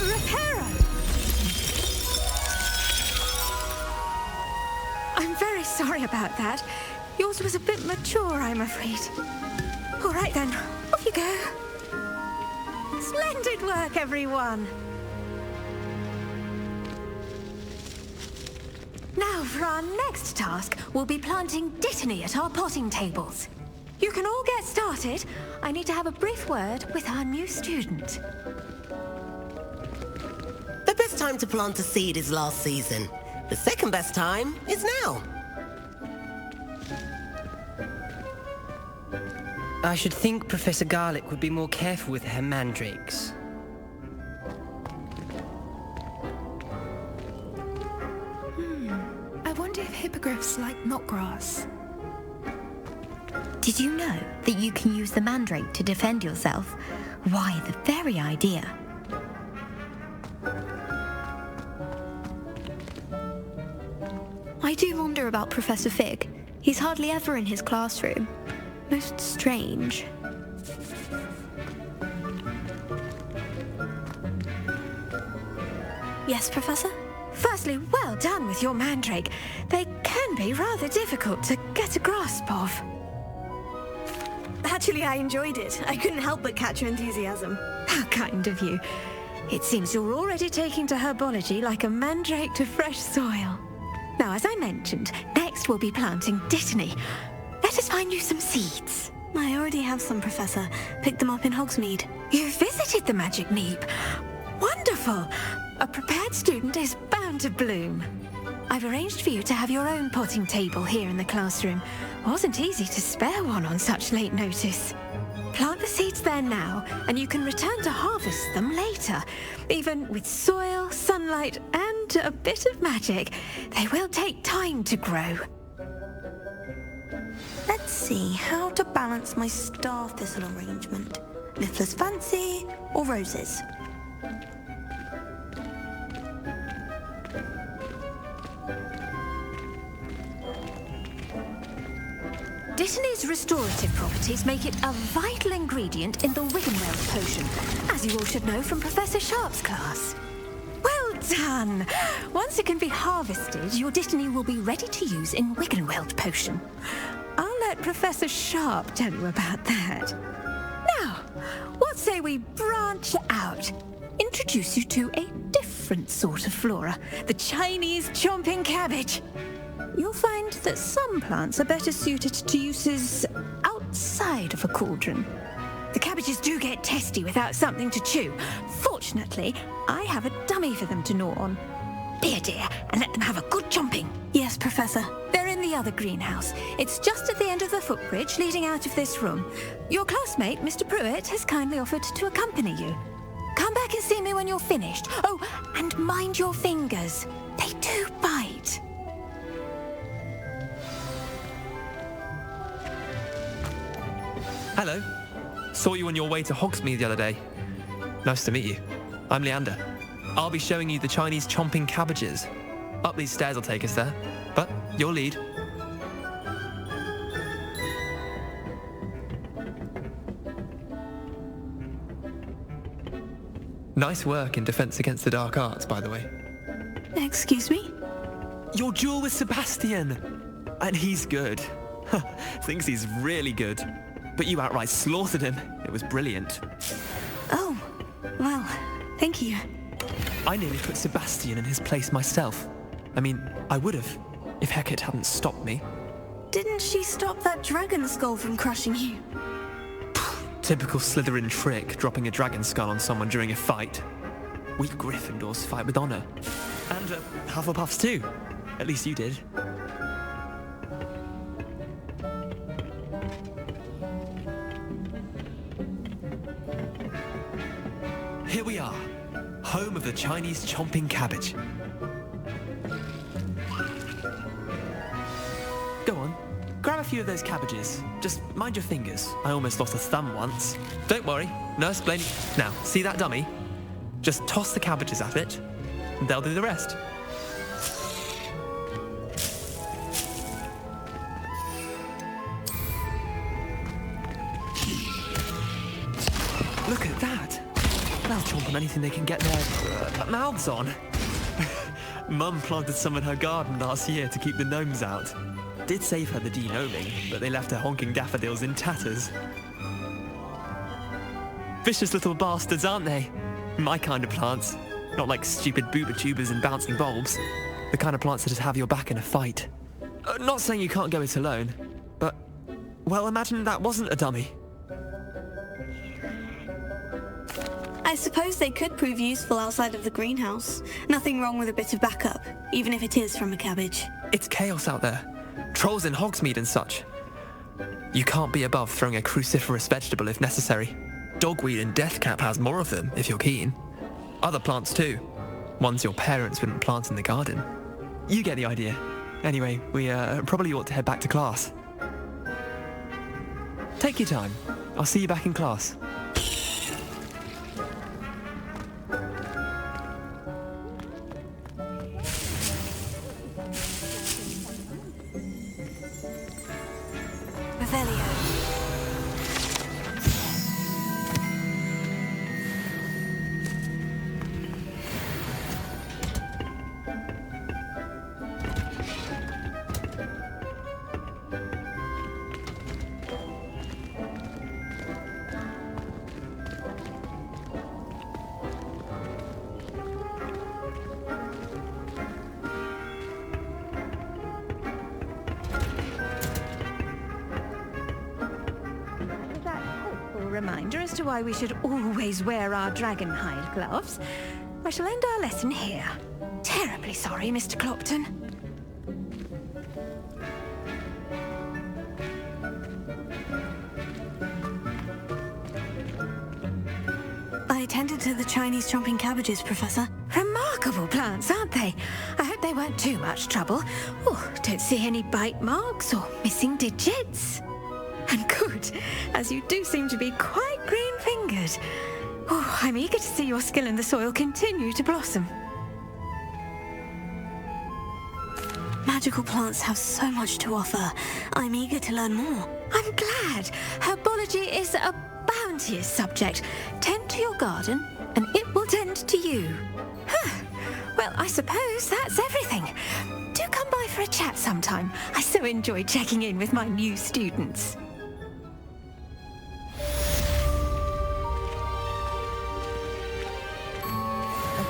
Reparo! I'm very sorry about that. Yours was a bit mature, I'm afraid. All right then, off you go. Splendid work, everyone. Now, for our next task, we'll be planting dittany at our potting tables. You can all get started. I need to have a brief word with our new student. The best time to plant a seed is last season. The second best time is now. I should think Professor Garlick would be more careful with her mandrakes. I wonder if hippogriffs like knotgrass. Did you know that you can use the mandrake to defend yourself? Why, the very idea. I do wonder about Professor Fig. He's hardly ever in his classroom. Most strange. Yes, Professor? Firstly, well done with your mandrake. They can can be rather difficult to get a grasp of. Actually, I enjoyed it. I couldn't help but catch your enthusiasm. How kind of you. It seems you're already taking to herbology like a mandrake to fresh soil. Now, as I mentioned, next we'll be planting Dittany. Let us find you some seeds. I already have some, Professor. Picked them up in Hogsmeade. You visited the Magic Neep. Wonderful! A prepared student is bound to bloom. I've arranged for you to have your own potting table here in the classroom. Wasn't easy to spare one on such late notice. Plant the seeds there now, and you can return to harvest them later. Even with soil, sunlight, and a bit of magic, they will take time to grow. Let's see how to balance my star thistle arrangement. Niffler's fancy or roses? Dittany's restorative properties make it a vital ingredient in the Wiggenweld potion, as you all should know from Professor Sharp's class. Well done! Once it can be harvested, your Dittany will be ready to use in Wiggenweld potion. I'll let Professor Sharp tell you about that. Now, what say we branch out? Introduce you to a different sort of flora, the Chinese chomping cabbage. You'll find that some plants are better suited to uses outside of a cauldron. The cabbages do get testy without something to chew. Fortunately, I have a dummy for them to gnaw on. Be a dear and let them have a good chomping. Yes, Professor. They're in the other greenhouse. It's just at the end of the footbridge leading out of this room. Your classmate, Mr. Pruitt, has kindly offered to accompany you. Come back and see me when you're finished. Oh, and mind your fingers. They do bite. Hello. Saw you on your way to Hogsmeade the other day. Nice to meet you. I'm Leander. I'll be showing you the Chinese chomping cabbages. Up these stairs will take us there, but your lead. Nice work in Defense Against the Dark Arts, by the way. Excuse me? Your duel with Sebastian! And he's good. Thinks he's really good. But you outright slaughtered him. It was brilliant. Oh, well, thank you. I nearly put Sebastian in his place myself. I mean, I would have, if Hecate hadn't stopped me. Didn't she stop that dragon skull from crushing you? Typical Slytherin trick, dropping a dragon skull on someone during a fight. We Gryffindors fight with honor. And Hufflepuffs too. At least you did. Here we are, home of the Chinese chomping cabbage. Go on, grab a few of those cabbages. Just mind your fingers. I almost lost a thumb once. Don't worry, no explaining. Now, see that dummy? Just toss the cabbages at it, and they'll do the rest. Look at that. They'll chomp on anything they can get their mouths on. Mum planted some in her garden last year to keep the gnomes out. Did save her the de-gnoming, but they left her honking daffodils in tatters. Vicious little bastards, aren't they? My kind of plants. Not like stupid booba-tubers and bouncing bulbs. The kind of plants that just have your back in a fight. Not saying you can't go it alone, but, well, imagine that wasn't a dummy. I suppose they could prove useful outside of the greenhouse. Nothing wrong with a bit of backup, even if it is from a cabbage. It's chaos out there. Trolls in Hogsmeade and such. You can't be above throwing a cruciferous vegetable if necessary. Dogweed and deathcap has more of them, if you're keen. Other plants too. Ones your parents wouldn't plant in the garden. You get the idea. Anyway, we probably ought to head back to class. Take your time. I'll see you back in class. reminder as to why we should always wear our dragon hide gloves, I shall end our lesson here. Terribly sorry, Mr. Clopton. I attended to the Chinese chomping cabbages, Professor. Remarkable plants, aren't they? I hope they weren't too much trouble. Oh, don't see any bite marks or missing digits. And good, as you do seem to be quite green-fingered. Oh, I'm eager to see your skill in the soil continue to blossom. Magical plants have so much to offer. I'm eager to learn more. I'm glad. Herbology is a bounteous subject. Tend to your garden, and it will tend to you. Well, I suppose that's everything. Do come by for a chat sometime. I so enjoy checking in with my new students.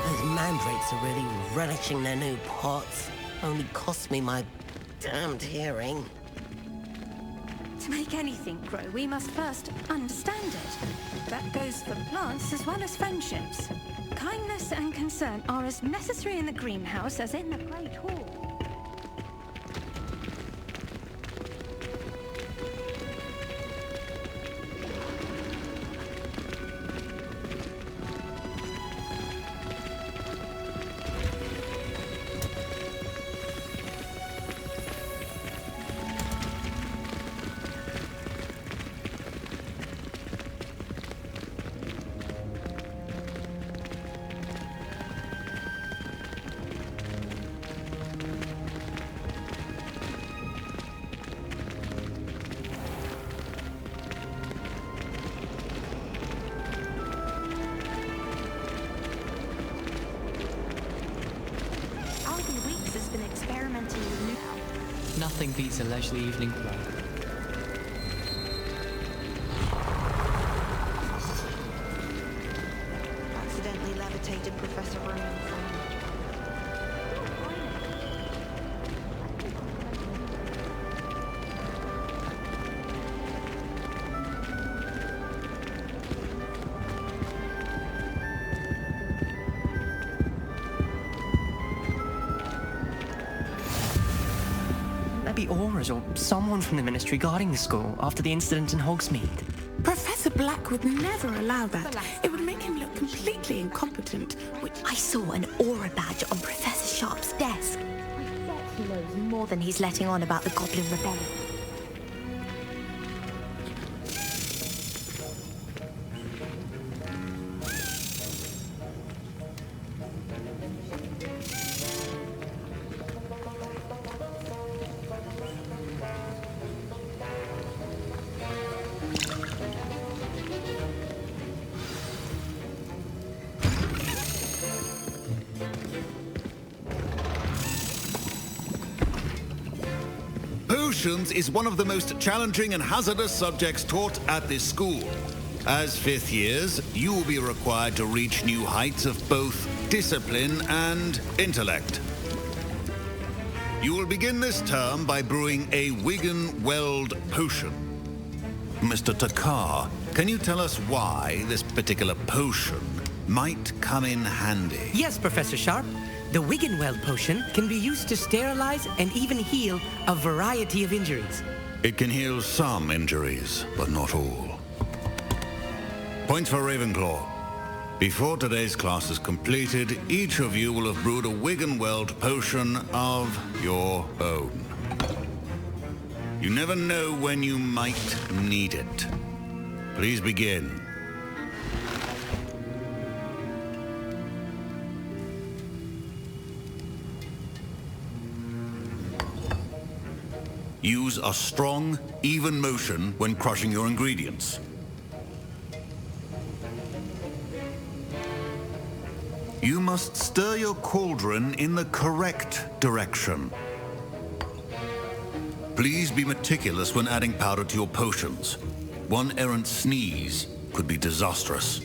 Those mandrakes are really relishing their new pots. Only cost me my damned hearing. To make anything grow, we must first understand it. That goes for plants as well as friendships. Kindness and concern are as necessary in the greenhouse as in the Great Hall. Nothing beats a leisurely evening play. Accidentally levitated Professor Roman. Maybe Auras or someone from the Ministry guarding the school after the incident in Hogsmeade. Professor Black would never allow that. It would make him look completely incompetent. I saw an aura badge on Professor Sharp's desk. I bet he knows more than he's letting on about the Goblin Rebellion. Potions is one of the most challenging and hazardous subjects taught at this school. As fifth years, you will be required to reach new heights of both discipline and intellect. You will begin this term by brewing a Wigan-Weld potion. Mr. Takar, can you tell us why this particular potion might come in handy? Yes, Professor Sharp. The Wigan-Weld potion can be used to sterilize and even heal a variety of injuries. It can heal some injuries, but not all. Points for Ravenclaw. Before today's class is completed, each of you will have brewed a Wigan-Weld potion of your own. You never know when you might need it. Please begin. Use a strong, even motion when crushing your ingredients. You must stir your cauldron in the correct direction. Please be meticulous when adding powder to your potions. One errant sneeze could be disastrous.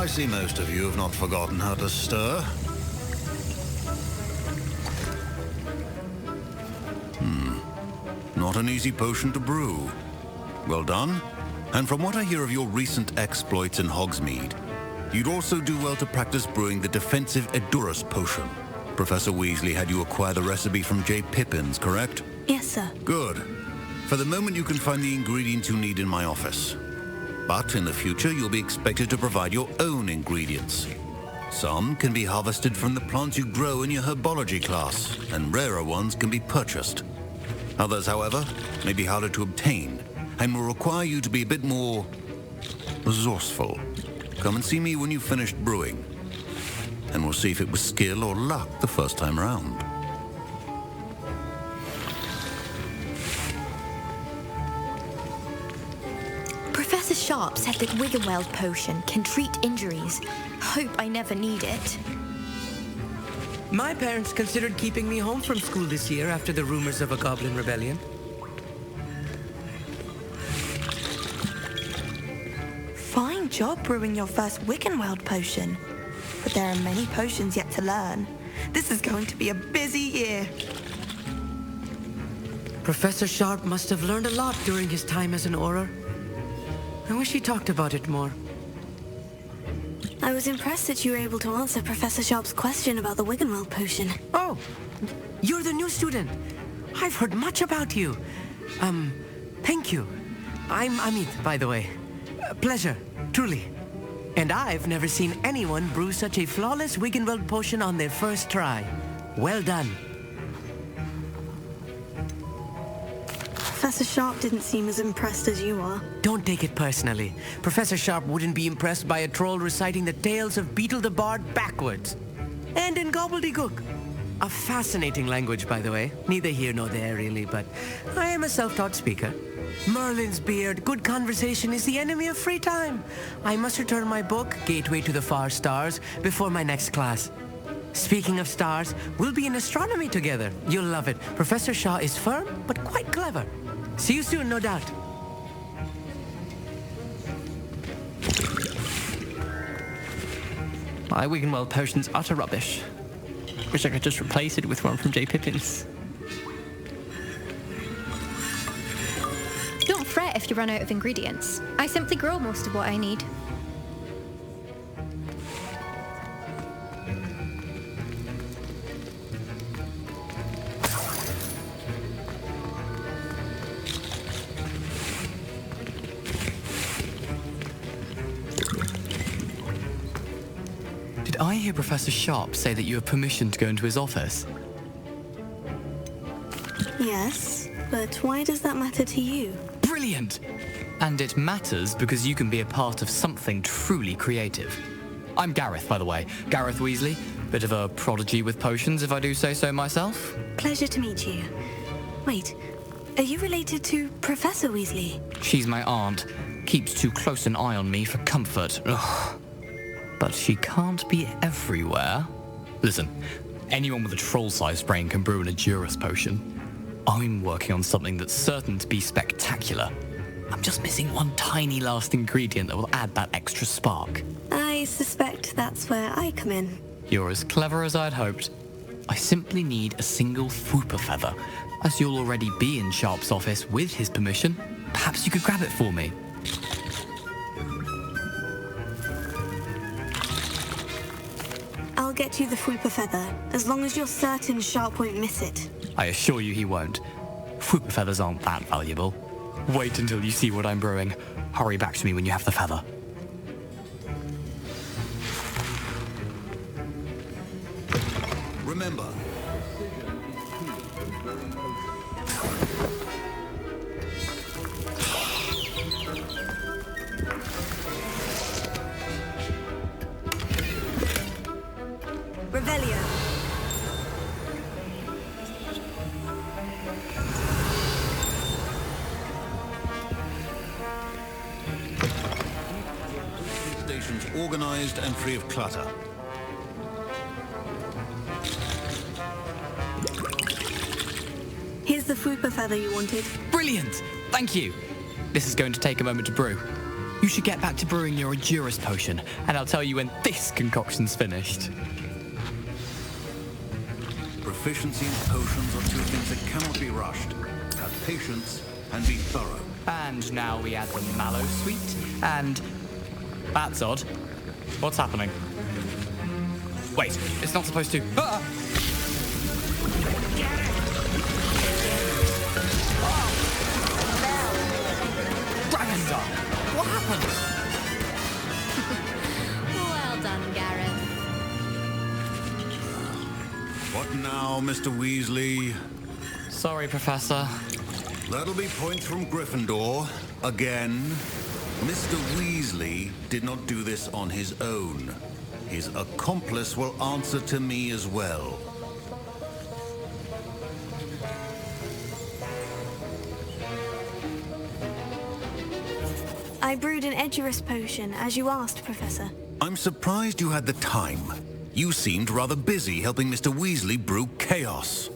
see most of you have not forgotten how to stir. Not an easy potion to brew. Well done. And from what I hear of your recent exploits in Hogsmeade, you'd also do well to practice brewing the defensive Edurus potion. Professor Weasley had you acquire the recipe from J. Pippin's, correct? Yes, sir. Good. For the moment, you can find the ingredients you need in my office. But in the future, you'll be expected to provide your own ingredients. Some can be harvested from the plants you grow in your herbology class, and rarer ones can be purchased. Others, however, may be harder to obtain, and will require you to be a bit more resourceful. Come and see me when you've finished brewing, and we'll see if it was skill or luck the first time around. Professor Sharp said that Wiggenweld potion can treat injuries. Hope I never need it. My parents considered keeping me home from school this year after the rumors of a goblin rebellion. Fine job brewing your first Wiggenweld potion. But there are many potions yet to learn. This is going to be a busy year. Professor Sharp must have learned a lot during his time as an Auror. I wish he talked about it more. I was impressed that you were able to answer Professor Sharp's question about the Wiggenweld potion. Oh, you're the new student. I've heard much about you. Thank you. I'm Amit, by the way. Pleasure, truly. And I've never seen anyone brew such a flawless Wiggenweld potion on their first try. Well done. Professor Sharp didn't seem as impressed as you are. Don't take it personally. Professor Sharp wouldn't be impressed by a troll reciting the tales of Beetle the Bard backwards. And in gobbledygook. A fascinating language, by the way. Neither here nor there, really, but I am a self-taught speaker. Merlin's beard, good conversation is the enemy of free time. I must return my book, Gateway to the Far Stars, before my next class. Speaking of stars, we'll be in astronomy together. You'll love it. Professor Shaw is firm, but quite clever. See you soon, no doubt. My Wiggenweld potion's utter rubbish. Wish I could just replace it with one from J. Pippin's. Don't fret if you run out of ingredients. I simply grow most of what I need. Did I hear Professor Sharp say that you have permission to go into his office? Yes, but why does that matter to you? Brilliant! And it matters because you can be a part of something truly creative. I'm Gareth, by the way. Gareth Weasley. Bit of a prodigy with potions, if I do say so myself. Pleasure to meet you. Wait, are you related to Professor Weasley? She's my aunt. Keeps too close an eye on me for comfort. Ugh. But she can't be everywhere. Listen, anyone with a troll-sized brain can brew an Edurus potion. I'm working on something that's certain to be spectacular. I'm just missing one tiny last ingredient that will add that extra spark. I suspect that's where I come in. You're as clever as I'd hoped. I simply need a single Fwooper feather. As you'll already be in Sharp's office with his permission, perhaps you could grab it for me. I'll get you the Fwooper feather, as long as you're certain Sharp won't miss it. I assure you he won't. Fwooper feathers aren't that valuable. Wait until you see what I'm brewing. Hurry back to me when you have the feather. Remember, Revelio. stations organized and free of clutter. Here's the Fwooper feather you wanted. Brilliant! Thank you! This is going to take a moment to brew. You should get back to brewing your Endurance potion, and I'll tell you when this concoction's finished. Proficiency in potions are two things that cannot be rushed. Have patience and be thorough. And now we add the mallow sweet, and... That's odd. What's happening? Wait, it's not supposed to... Ah! Dragondar! What happened? Well done, Gareth. What now, Mr. Weasley? Sorry, Professor. That'll be points from Gryffindor. Again. Mr. Weasley did not do this on his own. His accomplice will answer to me as well. I brewed an Edurus potion, as you asked, Professor. I'm surprised you had the time. You seemed rather busy helping Mr. Weasley brew chaos.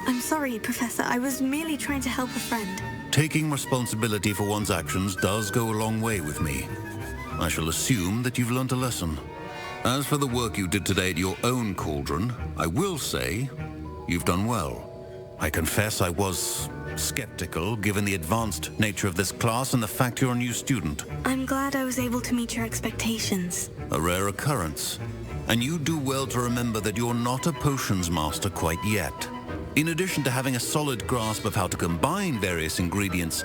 I'm sorry, Professor. I was merely trying to help a friend. Taking responsibility for one's actions does go a long way with me. I shall assume that you've learnt a lesson. As for the work you did today at your own cauldron, I will say you've done well. I confess I was skeptical, given the advanced nature of this class and the fact you're a new student. I'm glad I was able to meet your expectations. A rare occurrence. And you do well to remember that you're not a potions master quite yet. In addition to having a solid grasp of how to combine various ingredients,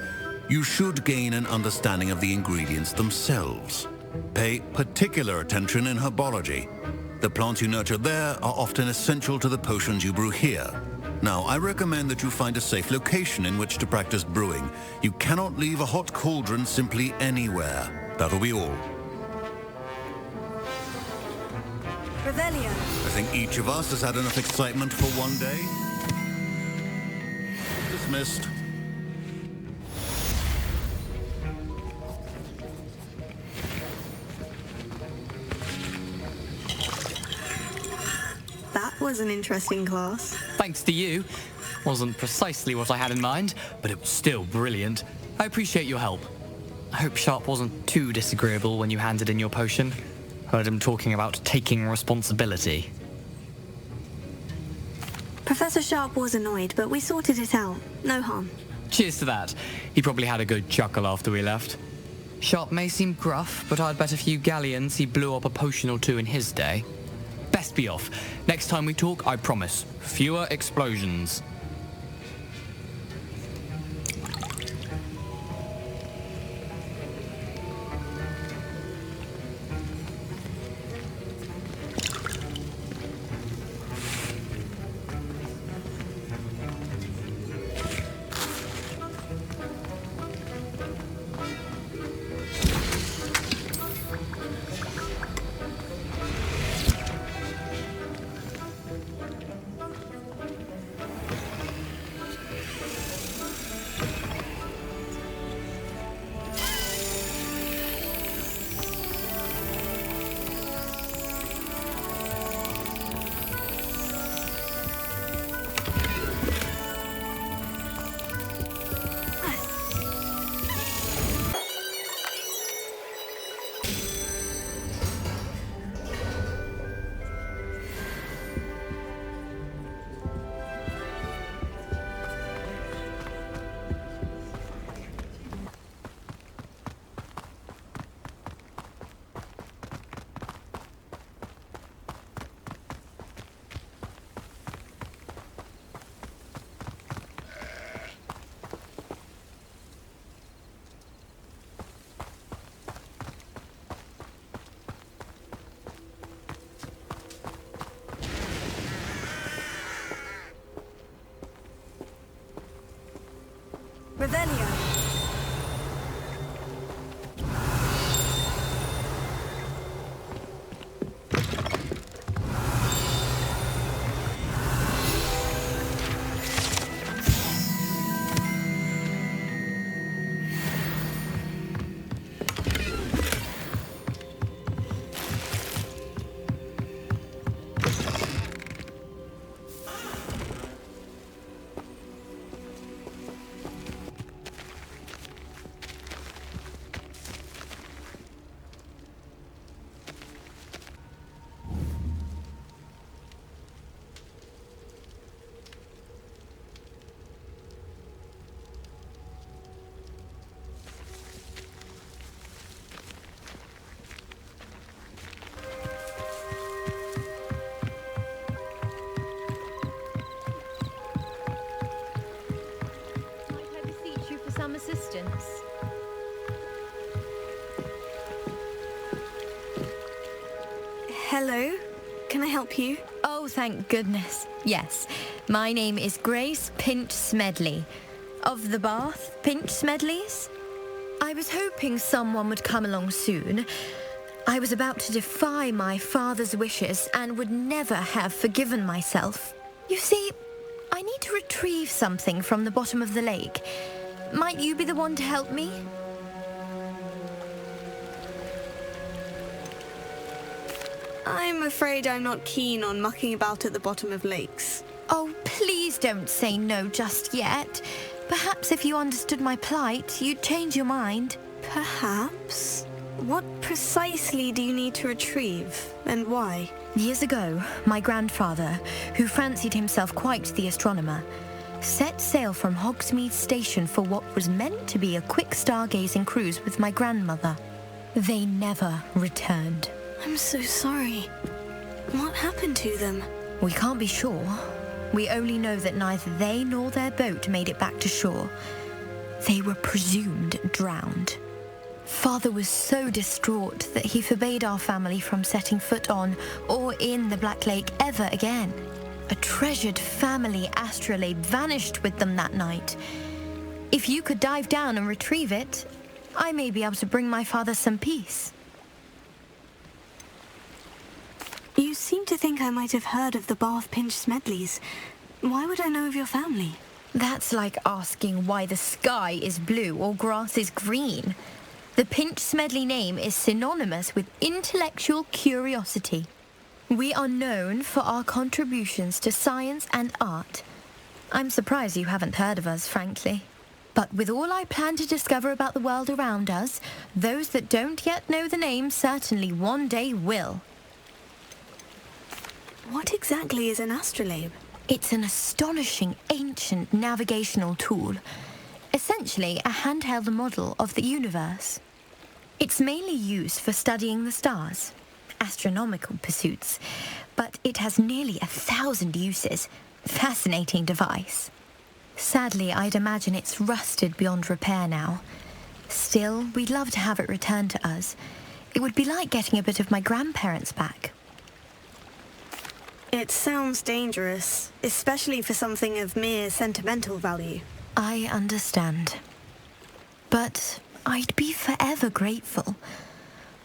you should gain an understanding of the ingredients themselves. Pay particular attention in herbology. The plants you nurture there are often essential to the potions you brew here. Now, I recommend that you find a safe location in which to practice brewing. You cannot leave a hot cauldron simply anywhere. That'll be all. Revelio. I think each of us has had enough excitement for one day. Dismissed. That was an interesting class. Thanks to you. Wasn't precisely what I had in mind, but it was still brilliant. I appreciate your help. I hope Sharp wasn't too disagreeable when you handed in your potion. Heard him talking about taking responsibility. Professor Sharp was annoyed, but we sorted it out. No harm. Cheers to that. He probably had a good chuckle after we left. Sharp may seem gruff, but I'd bet a few galleons he blew up a potion or two in his day. Best be off. Next time we talk, I promise, fewer explosions. Revelio. assistance. Hello? Can I help you? Oh, thank goodness. Yes. My name is Grace Pinch Smedley. Of the Bath Pinch Smedleys? I was hoping someone would come along soon. I was about to defy my father's wishes and would never have forgiven myself. You see, I need to retrieve something from the bottom of the lake. Might you be the one to help me? I'm afraid I'm not keen on mucking about at the bottom of lakes. Oh, please don't say no just yet. Perhaps if you understood my plight, you'd change your mind. Perhaps? What precisely do you need to retrieve, and why? Years ago, my grandfather, who fancied himself quite the astronomer, set sail from Hogsmeade Station for what was meant to be a quick stargazing cruise with my grandmother. They never returned. I'm so sorry. What happened to them? We can't be sure. We only know that neither they nor their boat made it back to shore. They were presumed drowned. Father was so distraught that he forbade our family from setting foot on or in the Black Lake ever again. A treasured family astrolabe vanished with them that night. If you could dive down and retrieve it, I may be able to bring my father some peace. You seem to think I might have heard of the Bath Pinch Smedleys. Why would I know of your family? That's like asking why the sky is blue or grass is green. The Pinch Smedley name is synonymous with intellectual curiosity. We are known for our contributions to science and art. I'm surprised you haven't heard of us, frankly. But with all I plan to discover about the world around us, those that don't yet know the name certainly one day will. What exactly is an astrolabe? It's an astonishing ancient navigational tool. Essentially a handheld model of the universe. It's mainly used for studying the stars, astronomical pursuits, but it has nearly 1,000 uses. Fascinating device. Sadly, I'd imagine it's rusted beyond repair now. Still, we'd love to have it returned to us. It would be like getting a bit of my grandparents back. It sounds dangerous, especially for something of mere sentimental value. I understand. But I'd be forever grateful.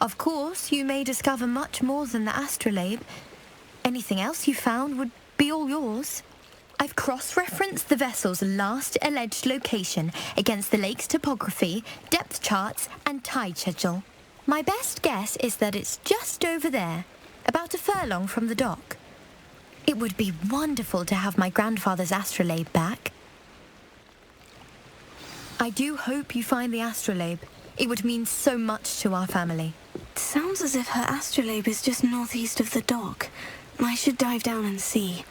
Of course, you may discover much more than the astrolabe. Anything else you found would be all yours. I've cross-referenced the vessel's last alleged location against the lake's topography, depth charts, and tide schedule. My best guess is that it's just over there, about a furlong from the dock. It would be wonderful to have my grandfather's astrolabe back. I do hope you find the astrolabe. It would mean so much to our family. It sounds as if her astrolabe is just northeast of the dock. I should dive down and see.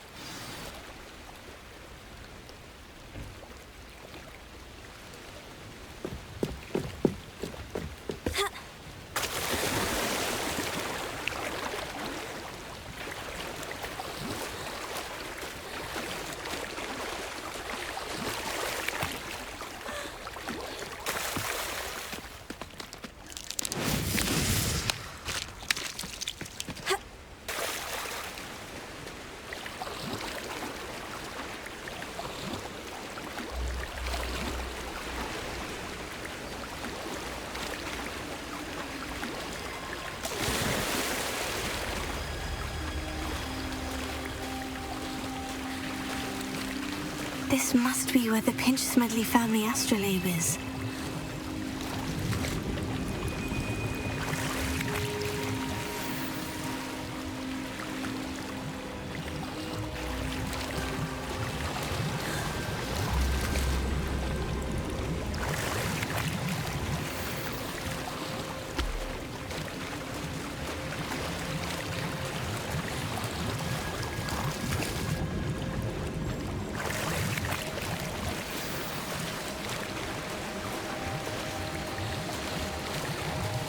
This must be where the Pinch Smedley family astrolabe is.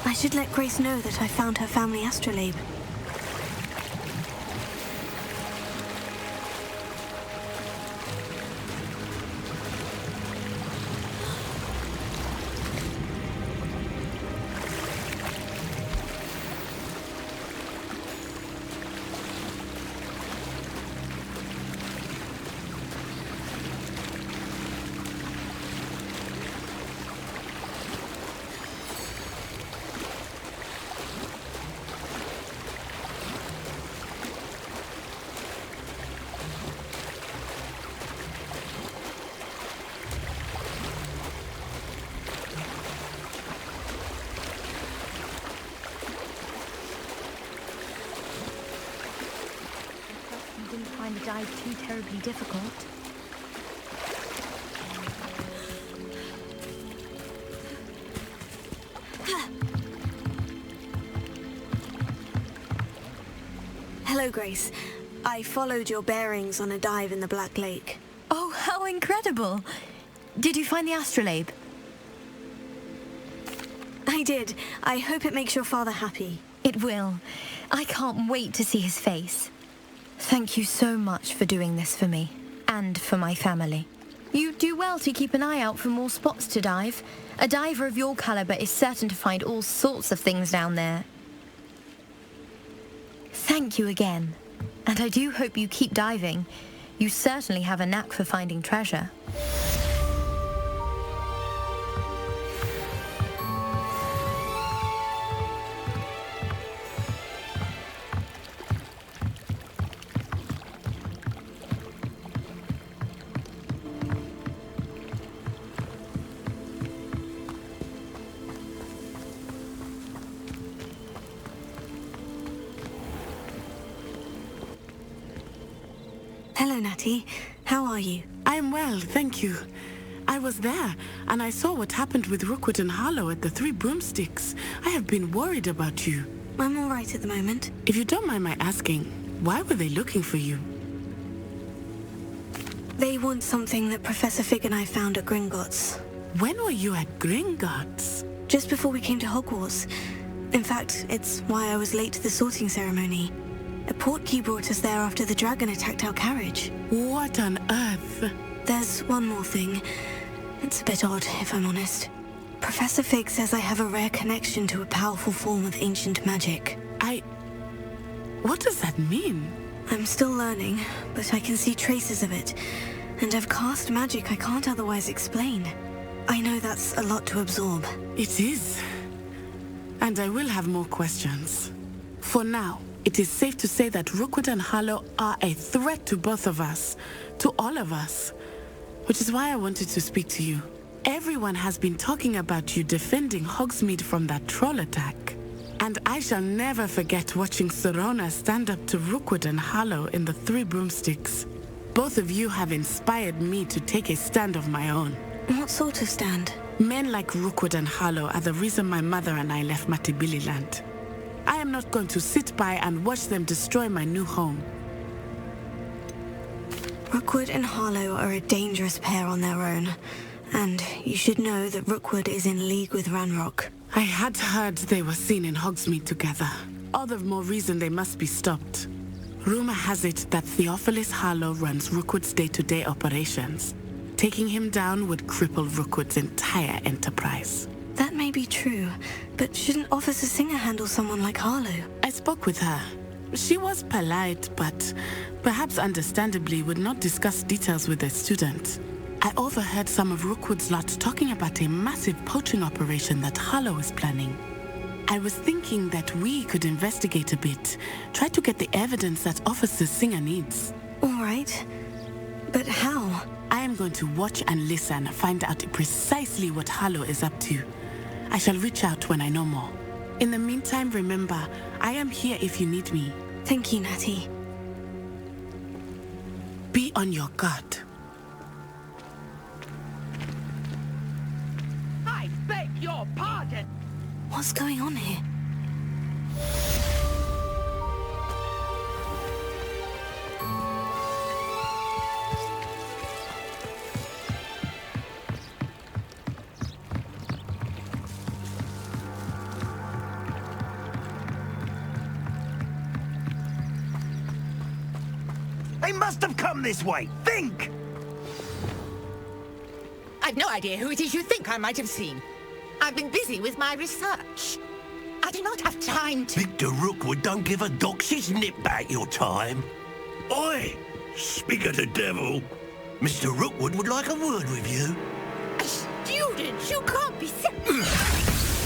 I should let Grace know that I found her family astrolabe. find the dive too terribly difficult. Hello, Grace. I followed your bearings on a dive in the Black Lake. Oh, how incredible! Did you find the astrolabe? I did. I hope it makes your father happy. It will. I can't wait to see his face. Thank you so much for doing this for me, and for my family. You do well to keep an eye out for more spots to dive. A diver of your caliber is certain to find all sorts of things down there. Thank you again, and I do hope you keep diving. You certainly have a knack for finding treasure. Hello, Natty. How are you? I'm well, thank you. I was there, and I saw what happened with Rookwood and Harlow at the Three Broomsticks. I have been worried about you. I'm all right at the moment. If you don't mind my asking, why were they looking for you? They want something that Professor Fig and I found at Gringotts. When were you at Gringotts? Just before we came to Hogwarts. In fact, it's why I was late to the sorting ceremony. A portkey brought us there after the dragon attacked our carriage. What on earth? There's one more thing. It's a bit odd, if I'm honest. Professor Fig says I have a rare connection to a powerful form of ancient magic. What does that mean? I'm still learning, but I can see traces of it. And I've cast magic I can't otherwise explain. I know that's a lot to absorb. It is. And I will have more questions. For now, it is safe to say that Rookwood and Harlow are a threat to both of us, to all of us. Which is why I wanted to speak to you. Everyone has been talking about you defending Hogsmeade from that troll attack. And I shall never forget watching Serona stand up to Rookwood and Harlow in the Three Broomsticks. Both of you have inspired me to take a stand of my own. What sort of stand? Men like Rookwood and Harlow are the reason my mother and I left Matibililand. I am not going to sit by and watch them destroy my new home. Rookwood and Harlow are a dangerous pair on their own. And you should know that Rookwood is in league with Ranrock. I had heard they were seen in Hogsmeade together. All the more reason they must be stopped. Rumor has it that Theophilus Harlow runs Rookwood's day-to-day operations. Taking him down would cripple Rookwood's entire enterprise. That may be true, but shouldn't Officer Singer handle someone like Harlow? I spoke with her. She was polite, but perhaps understandably would not discuss details with a student. I overheard some of Rookwood's lot talking about a massive poaching operation that Harlow is planning. I was thinking that we could investigate a bit, try to get the evidence that Officer Singer needs. All right, but how? I am going to watch and listen, find out precisely what Harlow is up to. I shall reach out when I know more. In the meantime, remember, I am here if you need me. Thank you, Natty. Be on your guard. I beg your pardon! What's going on here? They must have come this way! Think! I've no idea who it is you think I might have seen. I've been busy with my research. I do not have time to... Victor Rookwood don't give a doxy's nip back your time. Oi! Speak of the devil. Mr. Rookwood would like a word with you. A student? You can't be...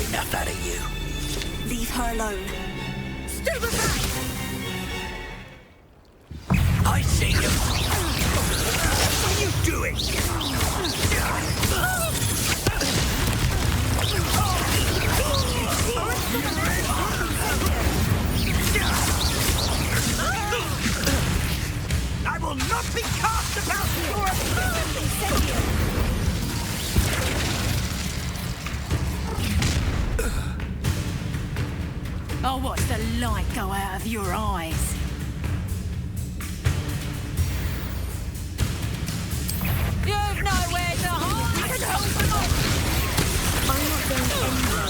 Enough out of you. Leave her alone. Stupefy! I see you. What are you doing? I be cast about for a I'll watch the light go out of your eyes. You've nowhere to hide! I'm not going anywhere.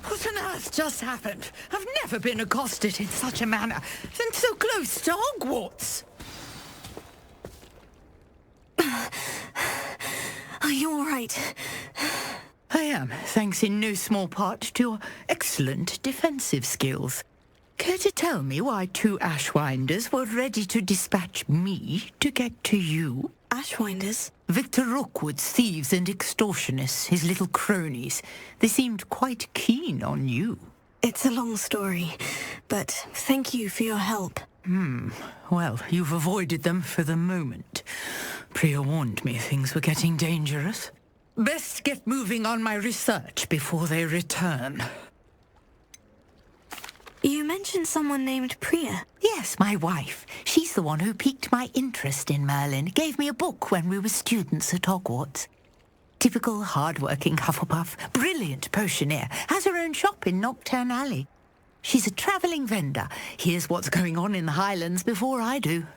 What on earth just happened? I've never been accosted in such a manner, and so close to Hogwarts. Are you all right? I am, thanks in no small part to your excellent defensive skills. Care to tell me why 2 Ashwinders were ready to dispatch me to get to you? Ashwinders? Victor Rookwood's thieves and extortionists, his little cronies. They seemed quite keen on you. It's a long story, but thank you for your help. Well, you've avoided them for the moment. Priya warned me things were getting dangerous. Best get moving on my research before they return. You mentioned someone named Priya. Yes, my wife. She's the one who piqued my interest in Merlin. Gave me a book when we were students at Hogwarts. Typical hard-working Hufflepuff. Brilliant potioneer. Has her own shop in Nocturne Alley. She's a travelling vendor. Hears what's going on in the Highlands before I do.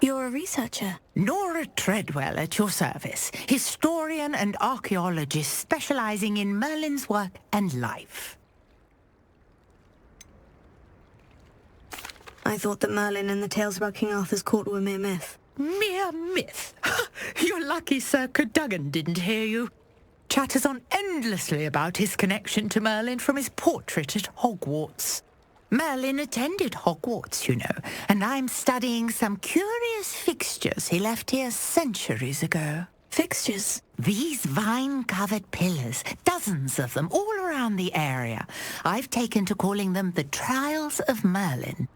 You're a researcher? Nora Treadwell at your service. Historian and archaeologist specialising in Merlin's work and life. I thought that Merlin and the tales about King Arthur's court were mere myth. Mere myth? You're lucky Sir Cadogan didn't hear you. Chatters on endlessly about his connection to Merlin from his portrait at Hogwarts. Merlin attended Hogwarts, you know, and I'm studying some curious fixtures he left here centuries ago. Fixtures? These vine-covered pillars, dozens of them all around the area. I've taken to calling them the Trials of Merlin.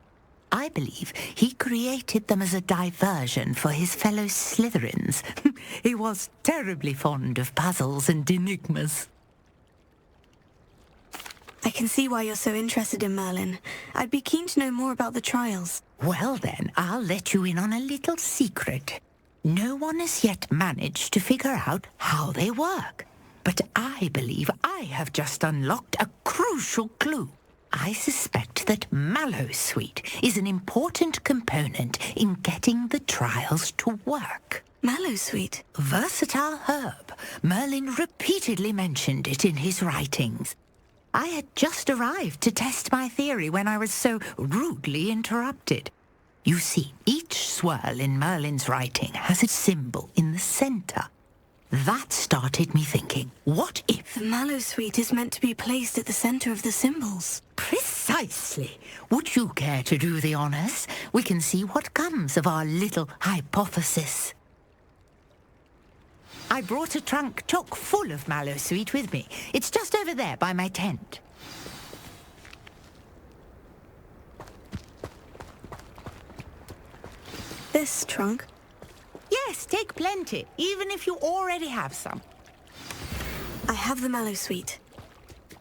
I believe he created them as a diversion for his fellow Slytherins. He was terribly fond of puzzles and enigmas. I can see why you're so interested in Merlin. I'd be keen to know more about the trials. Well then, I'll let you in on a little secret. No one has yet managed to figure out how they work. But I believe I have just unlocked a crucial clue. I suspect that Mallowsweet is an important component in getting the trials to work. Mallowsweet? Versatile herb. Merlin repeatedly mentioned it in his writings. I had just arrived to test my theory when I was so rudely interrupted. You see, each swirl in Merlin's writing has a symbol in the centre. That started me thinking, what if... The Mallowsweet is meant to be placed at the centre of the symbols. Precisely. Would you care to do the honours? We can see what comes of our little hypothesis. I brought a trunk chock full of Mallowsweet with me. It's just over there by my tent. This trunk? Yes, take plenty, even if you already have some. I have the Mallowsweet.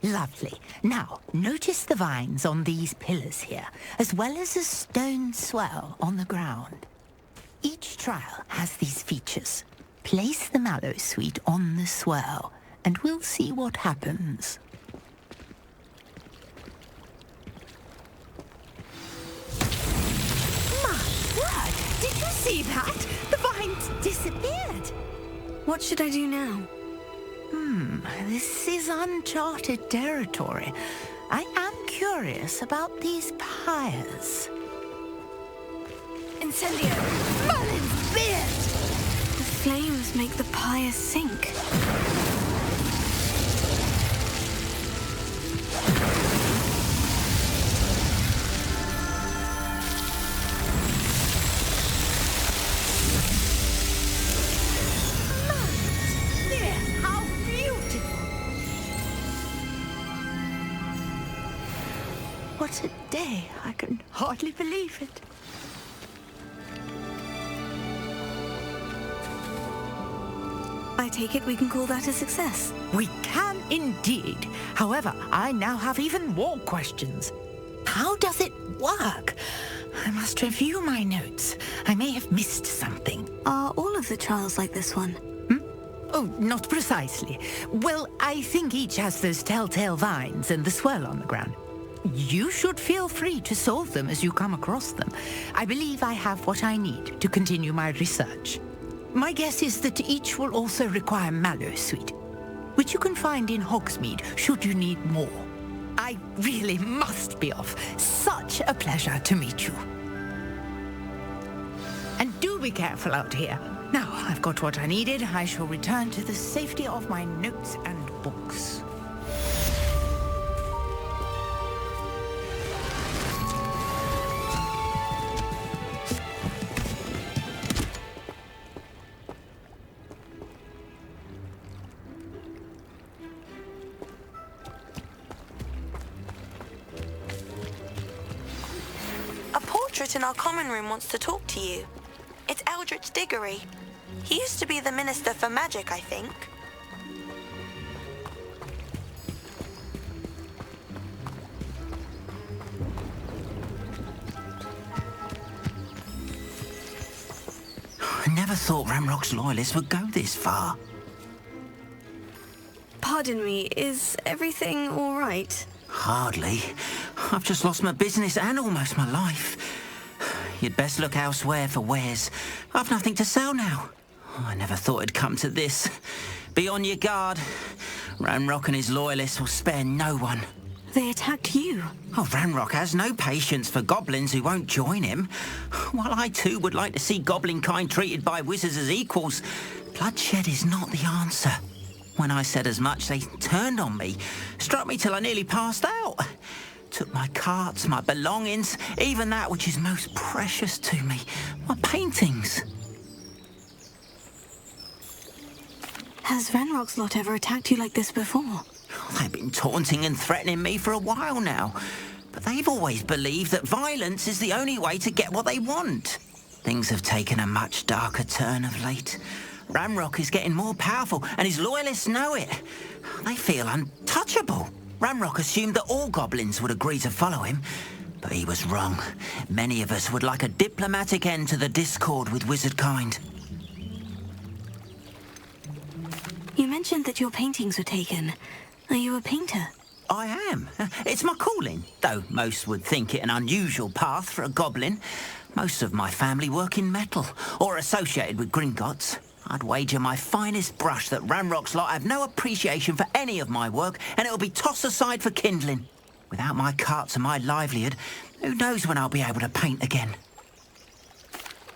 Lovely. Now, notice the vines on these pillars here, as well as a stone swell on the ground. Each trial has these features. Place the Mallowsweet on the swell, and we'll see what happens. My word! Did you see that? The vines disappeared. What should I do now? This is uncharted territory. I am curious about these pyres. Incendio! Merlin's beard! The flames make the pyre sink. What a day. I can hardly believe it. I take it we can call that a success. We can indeed. However, I now have even more questions. How does it work? I must review my notes. I may have missed something. Are all of the trials like this one? Oh, not precisely. Well, I think each has those telltale vines and the swirl on the ground. You should feel free to solve them as you come across them. I believe I have what I need to continue my research. My guess is that each will also require mallow sweet, which you can find in Hogsmeade should you need more. I really must be off. Such a pleasure to meet you. And do be careful out here. Now I've got what I needed, I shall return to the safety of my notes and books. A portrait in our common room wants to talk to you. It's Eldritch Diggory. He used to be the Minister for Magic, I think. I never thought Ramrock's loyalists would go this far. Pardon me, is everything all right? Hardly. I've just lost my business and almost my life. You'd best look elsewhere for wares. I've nothing to sell now. I never thought it'd come to this. Be on your guard. Ranrock and his loyalists will spare no one. They attacked you. Oh, Ranrock has no patience for goblins who won't join him. While I too would like to see goblin kind treated by wizards as equals, bloodshed is not the answer. When I said as much, they turned on me, struck me till I nearly passed out. Took my carts, my belongings, even that which is most precious to me, my paintings. Has Ranrock's lot ever attacked you like this before? They've been taunting and threatening me for a while now, but they've always believed that violence is the only way to get what they want. Things have taken a much darker turn of late. Ranrock is getting more powerful, and his loyalists know it. They feel untouchable. Ranrock assumed that all goblins would agree to follow him, but he was wrong. Many of us would like a diplomatic end to the discord with wizard kind. You mentioned that your paintings were taken. Are you a painter? I am. It's my calling, though most would think it an unusual path for a goblin. Most of my family work in metal, or associated with Gringotts. I'd wager my finest brush that Ranrock's lot have no appreciation for any of my work, and it'll be tossed aside for kindling. Without my carts and my livelihood, who knows when I'll be able to paint again.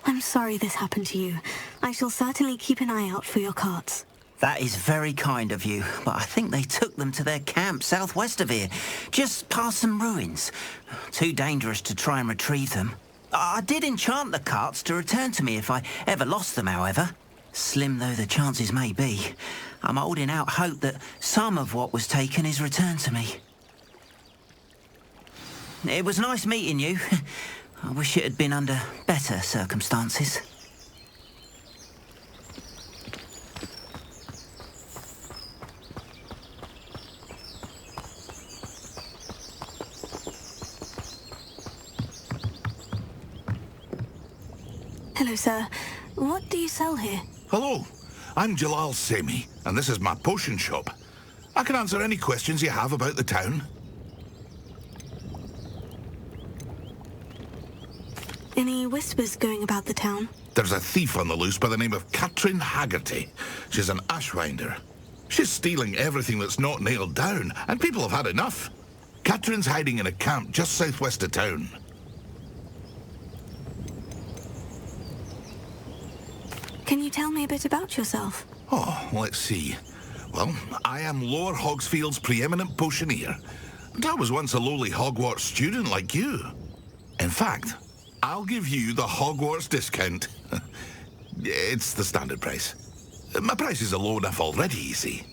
I'm sorry this happened to you. I shall certainly keep an eye out for your carts. That is very kind of you, but I think they took them to their camp southwest of here, just past some ruins. Too dangerous to try and retrieve them. I did enchant the carts to return to me if I ever lost them, however. Slim though the chances may be, I'm holding out hope that some of what was taken is returned to me. It was nice meeting you. I wish it had been under better circumstances. Hello, sir. What do you sell here? Hello, I'm Jalal Semi, and this is my potion shop. I can answer any questions you have about the town. Any whispers going about the town? There's a thief on the loose by the name of Katrin Haggerty. She's an ashwinder. She's stealing everything that's not nailed down, and people have had enough. Katrin's hiding in a camp just southwest of town. Can you tell me a bit about yourself? Oh, let's see. Well, I am Lower Hogsfield's preeminent potioneer. And I was once a lowly Hogwarts student like you. In fact, I'll give you the Hogwarts discount. It's the standard price. My prices are low enough already, you see.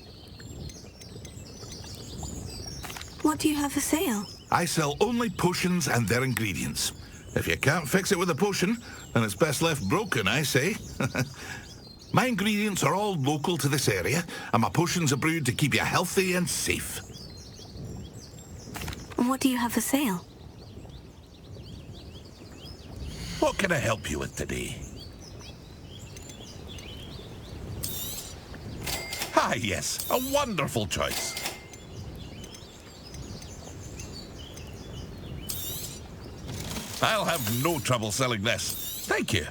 What do you have for sale? I sell only potions and their ingredients. If you can't fix it with a potion, then it's best left broken, I say. My ingredients are all local to this area, and my potions are brewed to keep you healthy and safe. What do you have for sale? What can I help you with today? Ah, yes, a wonderful choice. I'll have no trouble selling this. Thank you.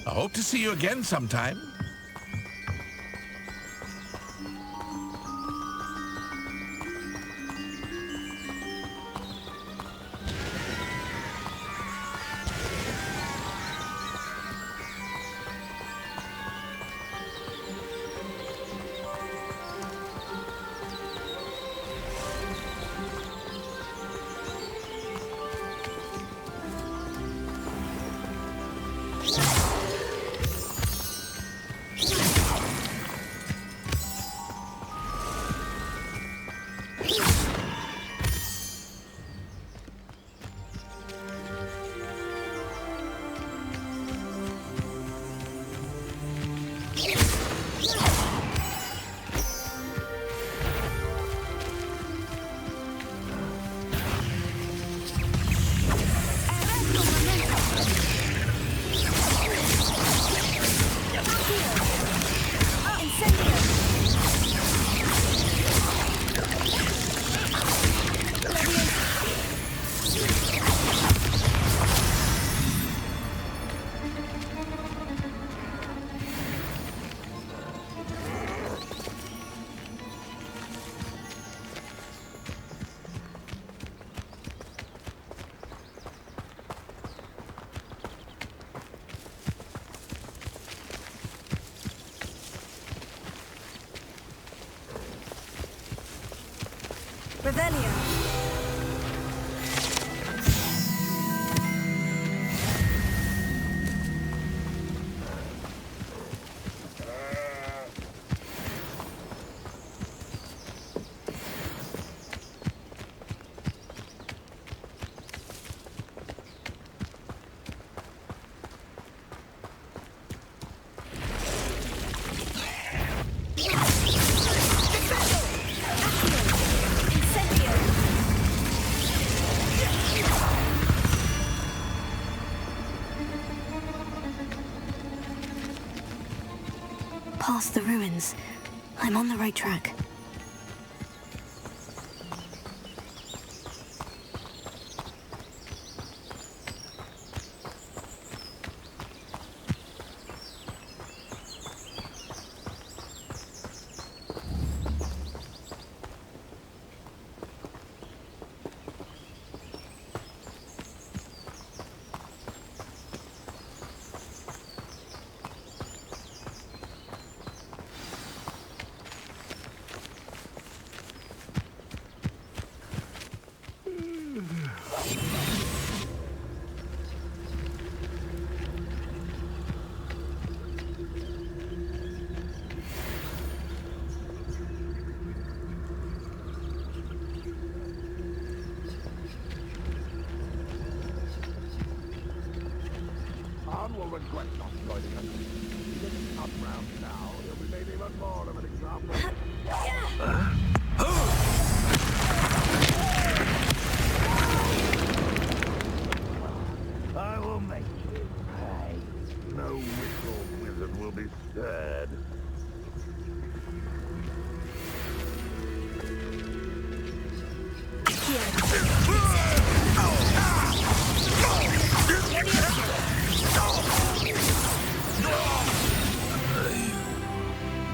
I hope to see you again sometime. Revelio. Past the ruins. I'm on the right track. Will regret not joining us. He doesn't come round now. He'll be made even more of an example. I will make you pay. No witch or wizard will be stirred.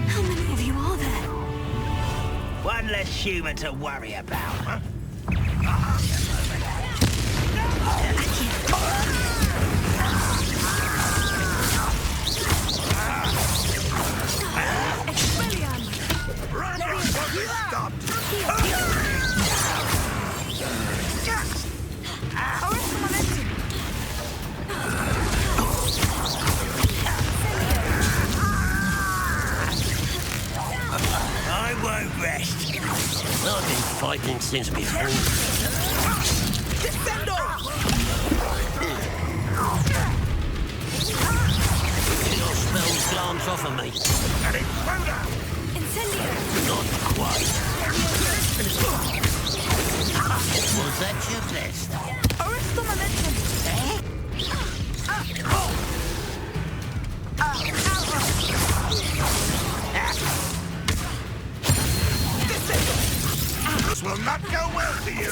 How many of you are there? One less human to worry about, huh? best. I've been fighting since before. Descendo! Your spells glance off of me. Incendio! Not quite. Was that your best? Arresto momentum! This will not go well for you.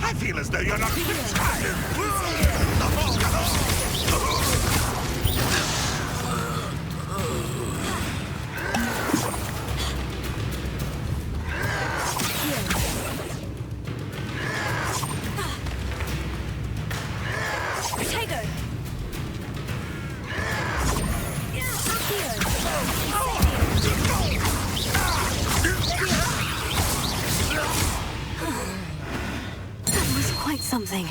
I feel as though you're not That was quite something.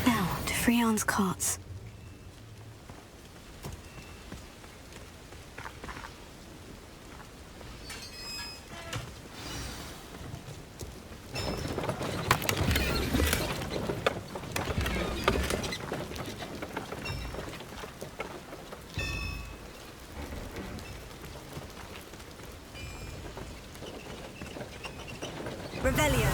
Now, to Freon's carts. Revelio.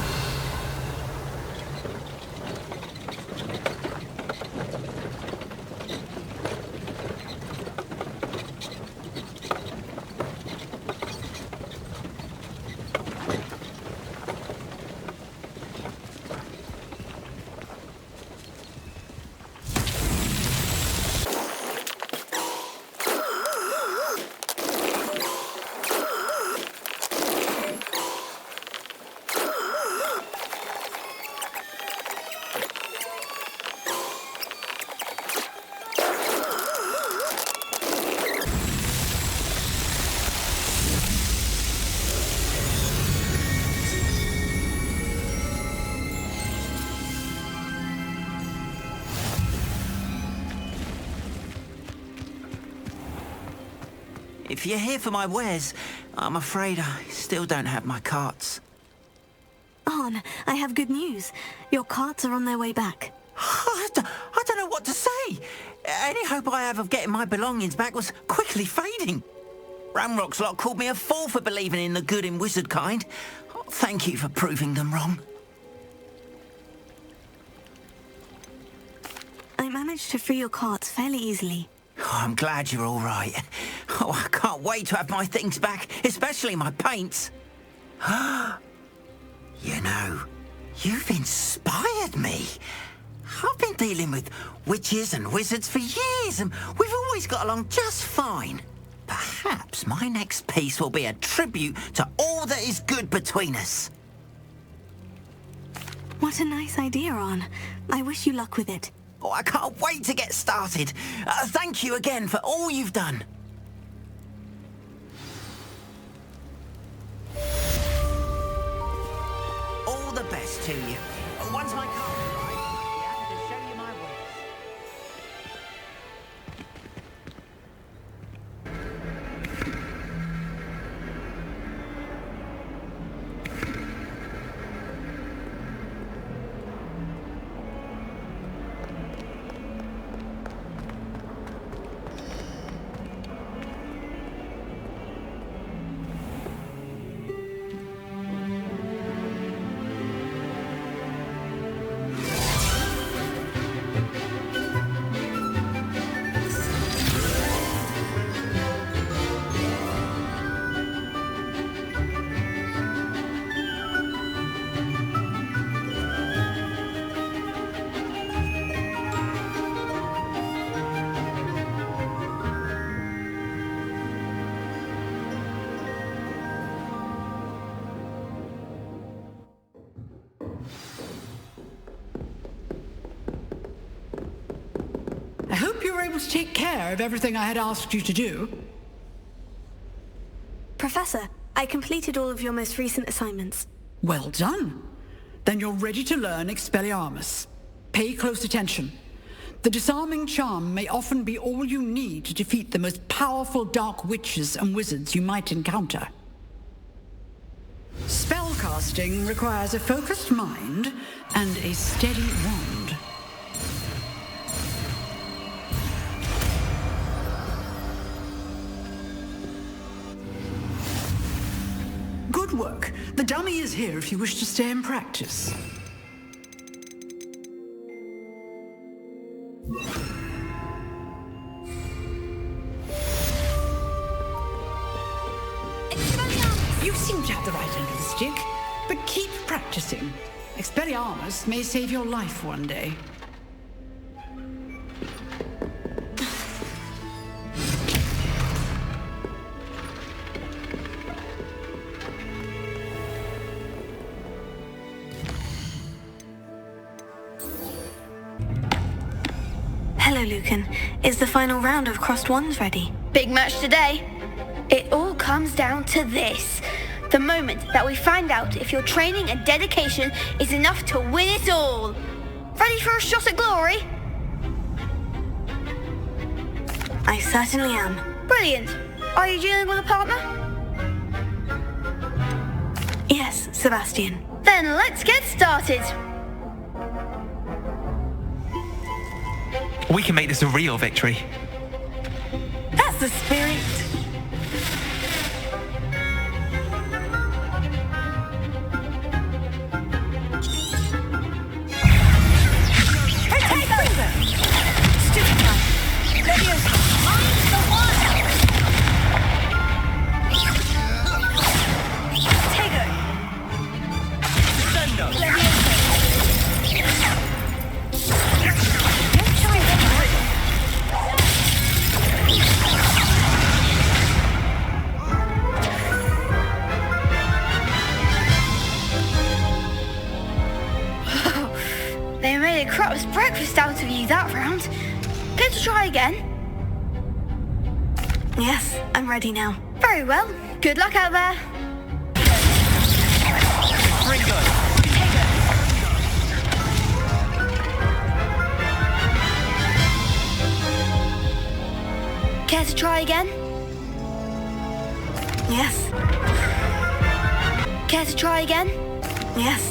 If you're here for my wares, I'm afraid I still don't have my carts. Arn, I have good news. Your carts are on their way back. I don't know what to say. Any hope I have of getting my belongings back was quickly fading. Ramrock's lot called me a fool for believing in the good in wizard kind. Thank you for proving them wrong. I managed to free your carts fairly easily. Oh, I'm glad you're all right. Oh, I can't wait to have my things back, especially my paints. You know, you've inspired me. I've been dealing with witches and wizards for years, and we've always got along just fine. Perhaps my next piece will be a tribute to all that is good between us. What a nice idea, Arn. I wish you luck with it. Oh, I can't wait to get started. Thank you again for all you've done. All the best to you. Once my car arrives, I'll be happy to show you my wares. I hope you were able to take care of everything I had asked you to do. Professor, I completed all of your most recent assignments. Well done. Then you're ready to learn Expelliarmus. Pay close attention. The disarming charm may often be all you need to defeat the most powerful dark witches and wizards you might encounter. Spellcasting requires a focused mind and a steady wand. Good work. The dummy is here if you wish to stay and practice. You seem to have the right end of the stick, but keep practicing. Expelliarmus may save your life one day. Hello, Lucan. Is the final round of Crossed Wands ready? Big match today. It all comes down to this. The moment that we find out if your training and dedication is enough to win it all. Ready for a shot at glory? I certainly am. Brilliant. Are you dealing with a partner? Yes, Sebastian. Then let's get started. We can make this a real victory. That's the spirit. They made a crap's breakfast out of you that round. Care to try again? Yes, I'm ready now. Very well. Good luck out there. Care to try again? Yes. Care to try again? Yes.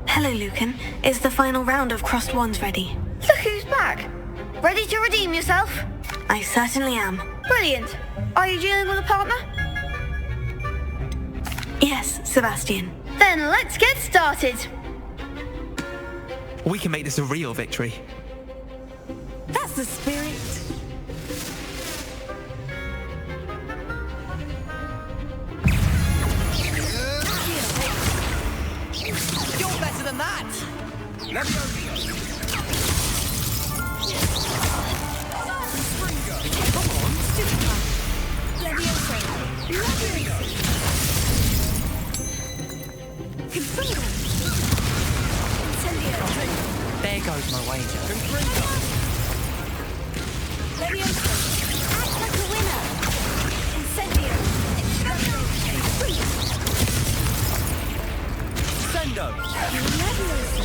Hello, Lucan. Is the final round of Crossed Wands ready? Look who's back. Ready to redeem yourself? I certainly am. Brilliant. Are you dealing with a partner? Yes, Sebastian. Then let's get started. We can make this a real victory. That's the spirit. You're better than that! Let go. Come on, Super. Leviosa. Confringo. Incendio. There goes my wager. Leviosa. Act like a winner. Incendio. Sendo. Leviosa.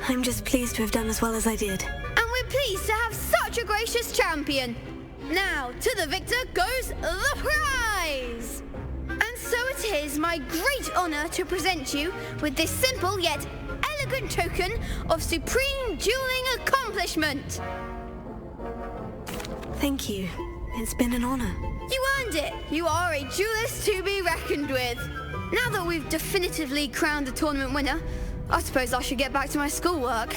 I'm just pleased to have done as well as I did. And we're pleased to have such a gracious champion. Now, to the victor goes the prize! And so it is my great honor to present you with this simple yet elegant token of supreme dueling accomplishment. Thank you. It's been an honor. You earned it. You are a duelist to be reckoned with. Now that we've definitively crowned the tournament winner, I suppose I should get back to my schoolwork.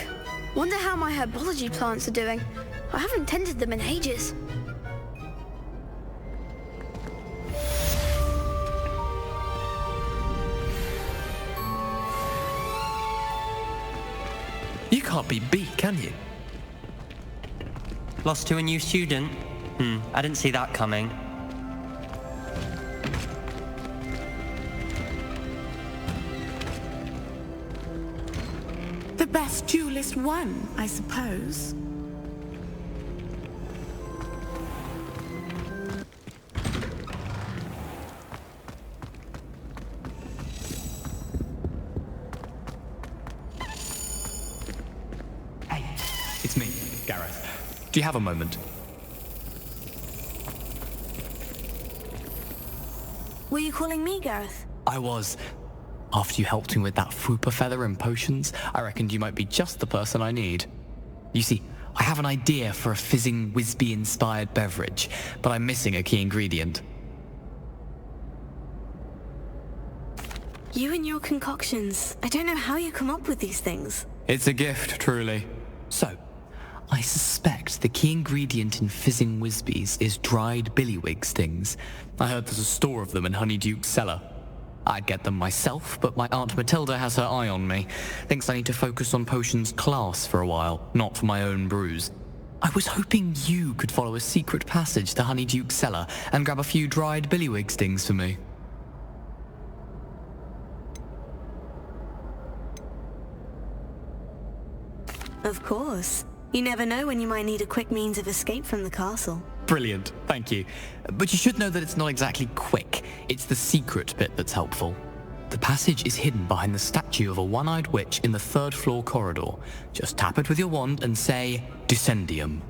Wonder how my herbology plants are doing. I haven't tended them in ages. You can't be B, can you? Lost to a new student? I didn't see that coming. The best duelist won, I suppose. It's me, Gareth. Do you have a moment? Were you calling me, Gareth? I was. After you helped me with that fupa feather and potions, I reckoned you might be just the person I need. You see, I have an idea for a fizzing Whizbee-inspired beverage, but I'm missing a key ingredient. You and your concoctions. I don't know how you come up with these things. It's a gift, truly. So, I suspect the key ingredient in fizzing Whizbees is dried billywig stings. I heard there's a store of them in Honeyduke's cellar. I'd get them myself, but my Aunt Matilda has her eye on me. Thinks I need to focus on potions class for a while, not for my own brews. I was hoping you could follow a secret passage to Honeyduke's cellar and grab a few dried billywig stings for me. Of course. You never know when you might need a quick means of escape from the castle. Brilliant, thank you. But you should know that it's not exactly quick. It's the secret bit that's helpful. The passage is hidden behind the statue of a one-eyed witch in the third-floor corridor. Just tap it with your wand and say, Descendium.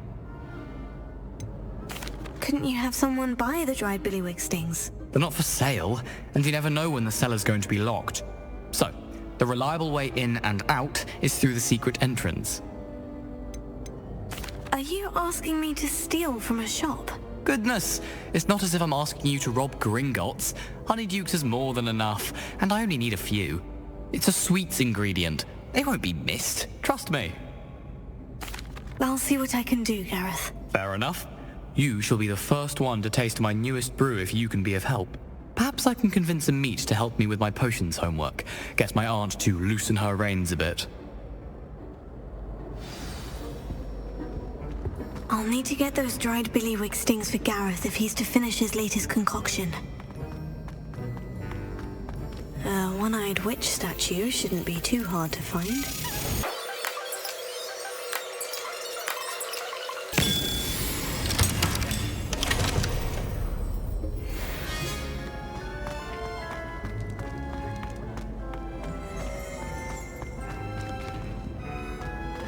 Couldn't you have someone buy the dried billywig stings? They're not for sale, and you never know when the cellar's going to be locked. So, the reliable way in and out is through the secret entrance. Are you asking me to steal from a shop? Goodness, it's not as if I'm asking you to rob Gringotts. Honeyduke's is more than enough, and I only need a few. It's a sweets ingredient. They won't be missed, trust me. I'll see what I can do, Gareth. Fair enough. You shall be the first one to taste my newest brew if you can be of help. Perhaps I can convince a meat to help me with my potions homework. Get my aunt to loosen her reins a bit. I'll need to get those dried billywig stings for Gareth if he's to finish his latest concoction. A one-eyed witch statue shouldn't be too hard to find.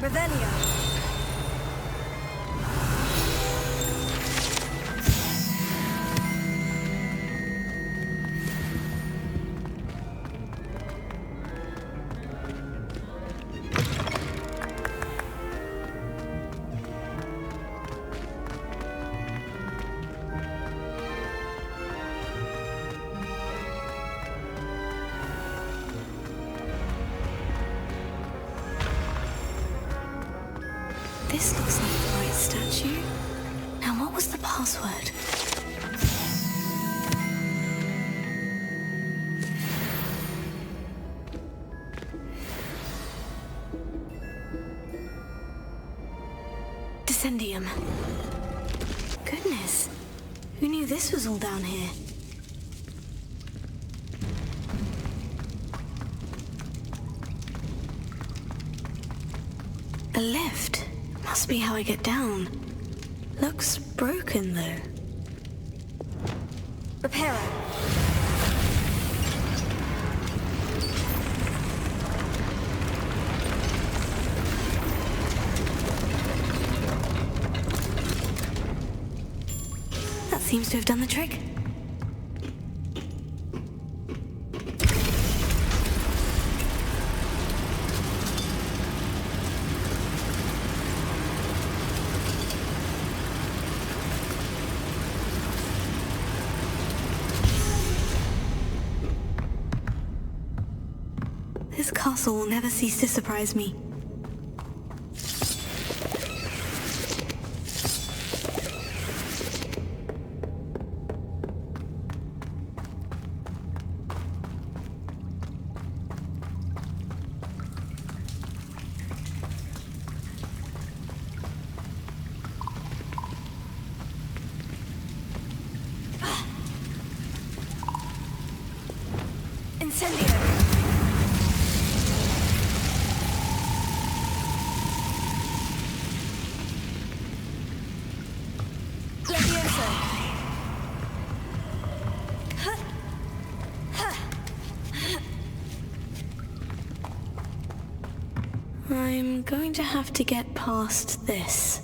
Revelio. This looks like the right statue. Now, what was the password? Descendium. Goodness. Who knew this was all down here? A lift. Must be how I get down. Looks broken, though. Reparo. seems to have done the trick. This castle will never cease to surprise me. I'm going to have to get past this.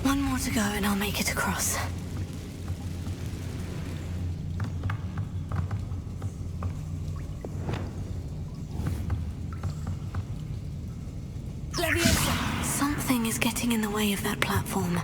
One more to go and I'll make it across. Something is getting in the way of that platform.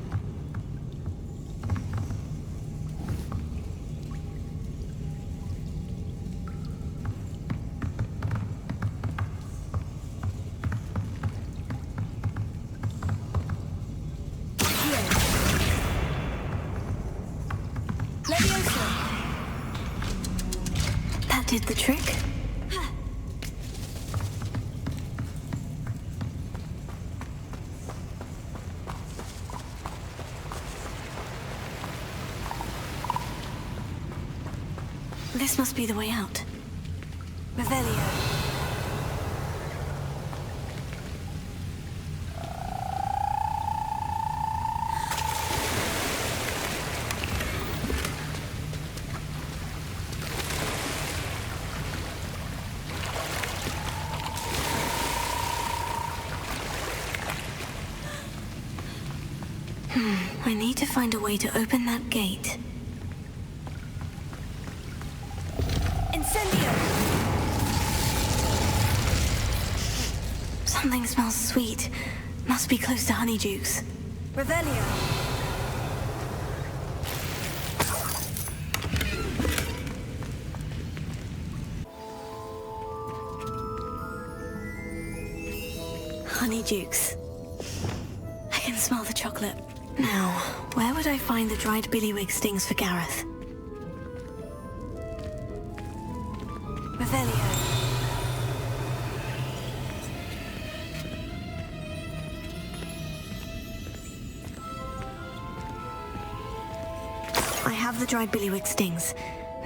That did the trick. This must be the way out. Revelio. I need to find a way to open that gate. Something smells sweet. Must be close to Honeydukes. Revelio. Honeydukes. I can smell the chocolate. Now, where would I find the dried billywig stings for Gareth? Revelio. I have the dried billywig stings.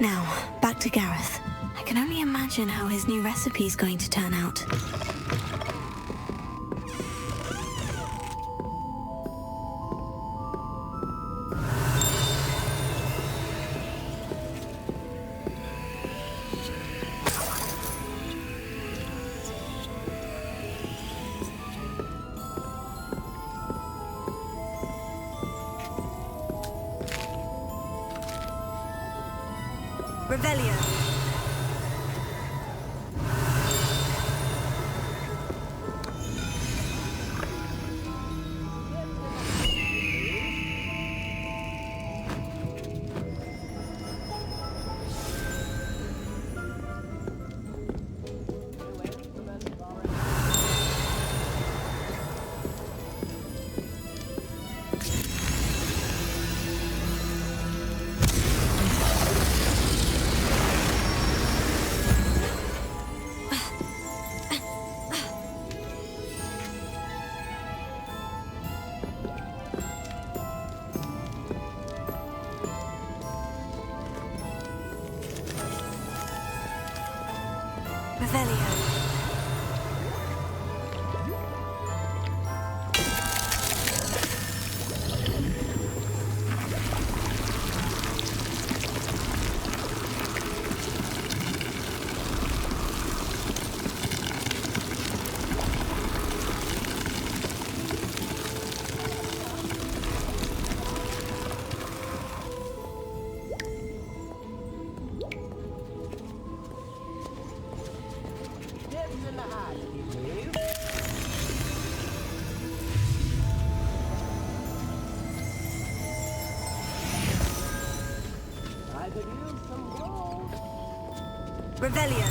Now, back to Gareth. I can only imagine how his new recipe is going to turn out. Revelio. in the hat, you. I could use some gold. Revelio.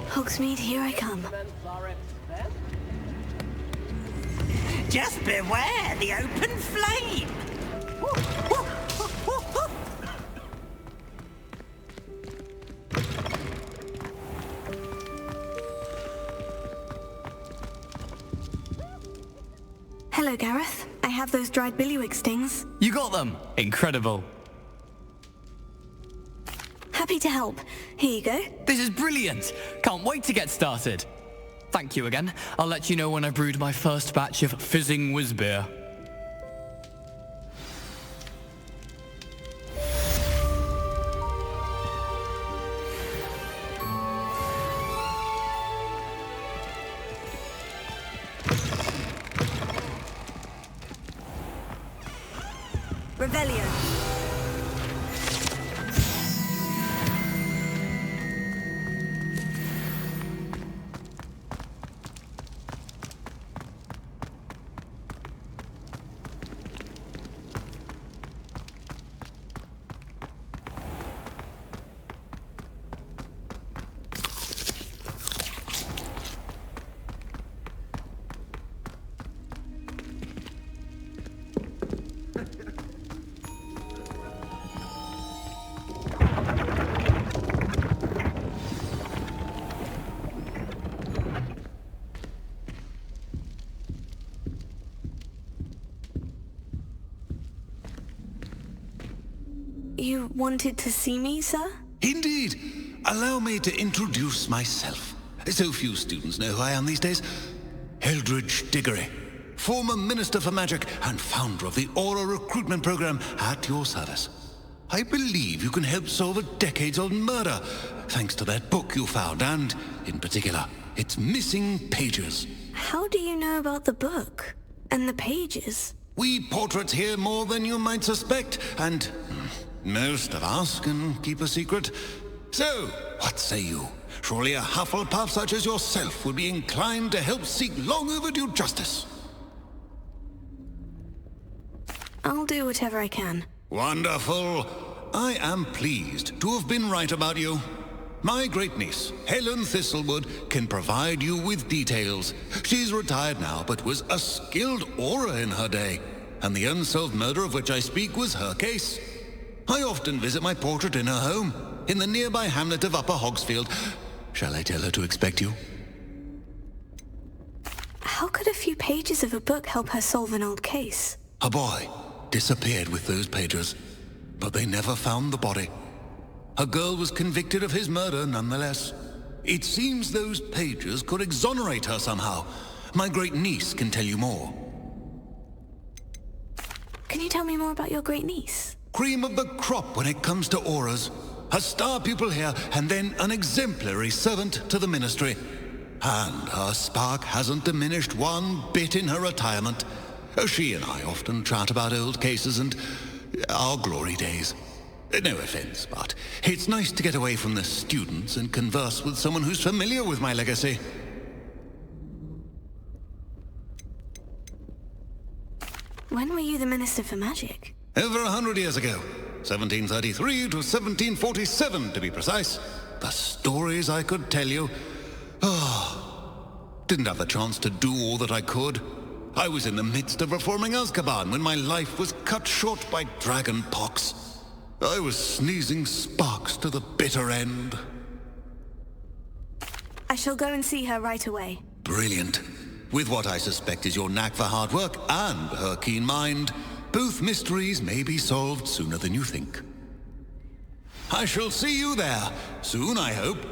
Hogsmeade, here I come. Just beware the open flame! Hello, Gareth. I have those dried billywig stings. You got them! Incredible. Happy to help. Here you go. This is brilliant! Can't wait to get started. Thank you again. I'll let you know when I've brewed my first batch of fizzing whizbeer. Revelio. You wanted to see me, sir? Indeed. Allow me to introduce myself. So few students know who I am these days. Eldridge Diggory, former Minister for Magic and founder of the Aura Recruitment Program at your service. I believe you can help solve a decades-old murder, thanks to that book you found, and, in particular, its missing pages. How do you know about the book? And the pages? We portraits hear more than you might suspect, and most of us can keep a secret. So, what say you? Surely a Hufflepuff such as yourself would be inclined to help seek long overdue justice. I'll do whatever I can. Wonderful. I am pleased to have been right about you. My great-niece, Helen Thistlewood, can provide you with details. She's retired now, but was a skilled aura in her day. And the unsolved murder of which I speak was her case. I often visit my portrait in her home, in the nearby hamlet of Upper Hogsfield. Shall I tell her to expect you? How could a few pages of a book help her solve an old case? A boy disappeared with those pages, but they never found the body. A girl was convicted of his murder nonetheless. It seems those pages could exonerate her somehow. My great-niece can tell you more. Can you tell me more about your great-niece? Cream of the crop when it comes to auras. A star pupil here, and then an exemplary servant to the ministry. And her spark hasn't diminished one bit in her retirement. She and I often chat about old cases and our glory days. No offense, but it's nice to get away from the students and converse with someone who's familiar with my legacy. When were you the Minister for Magic? Over 100 years ago. 1733 to 1747, to be precise. The stories I could tell you. Didn't have the chance to do all that I could. I was in the midst of reforming Azkaban when my life was cut short by dragon pox. I was sneezing sparks to the bitter end. I shall go and see her right away. Brilliant. With what I suspect is your knack for hard work and her keen mind, both mysteries may be solved sooner than you think. I shall see you there, soon I hope.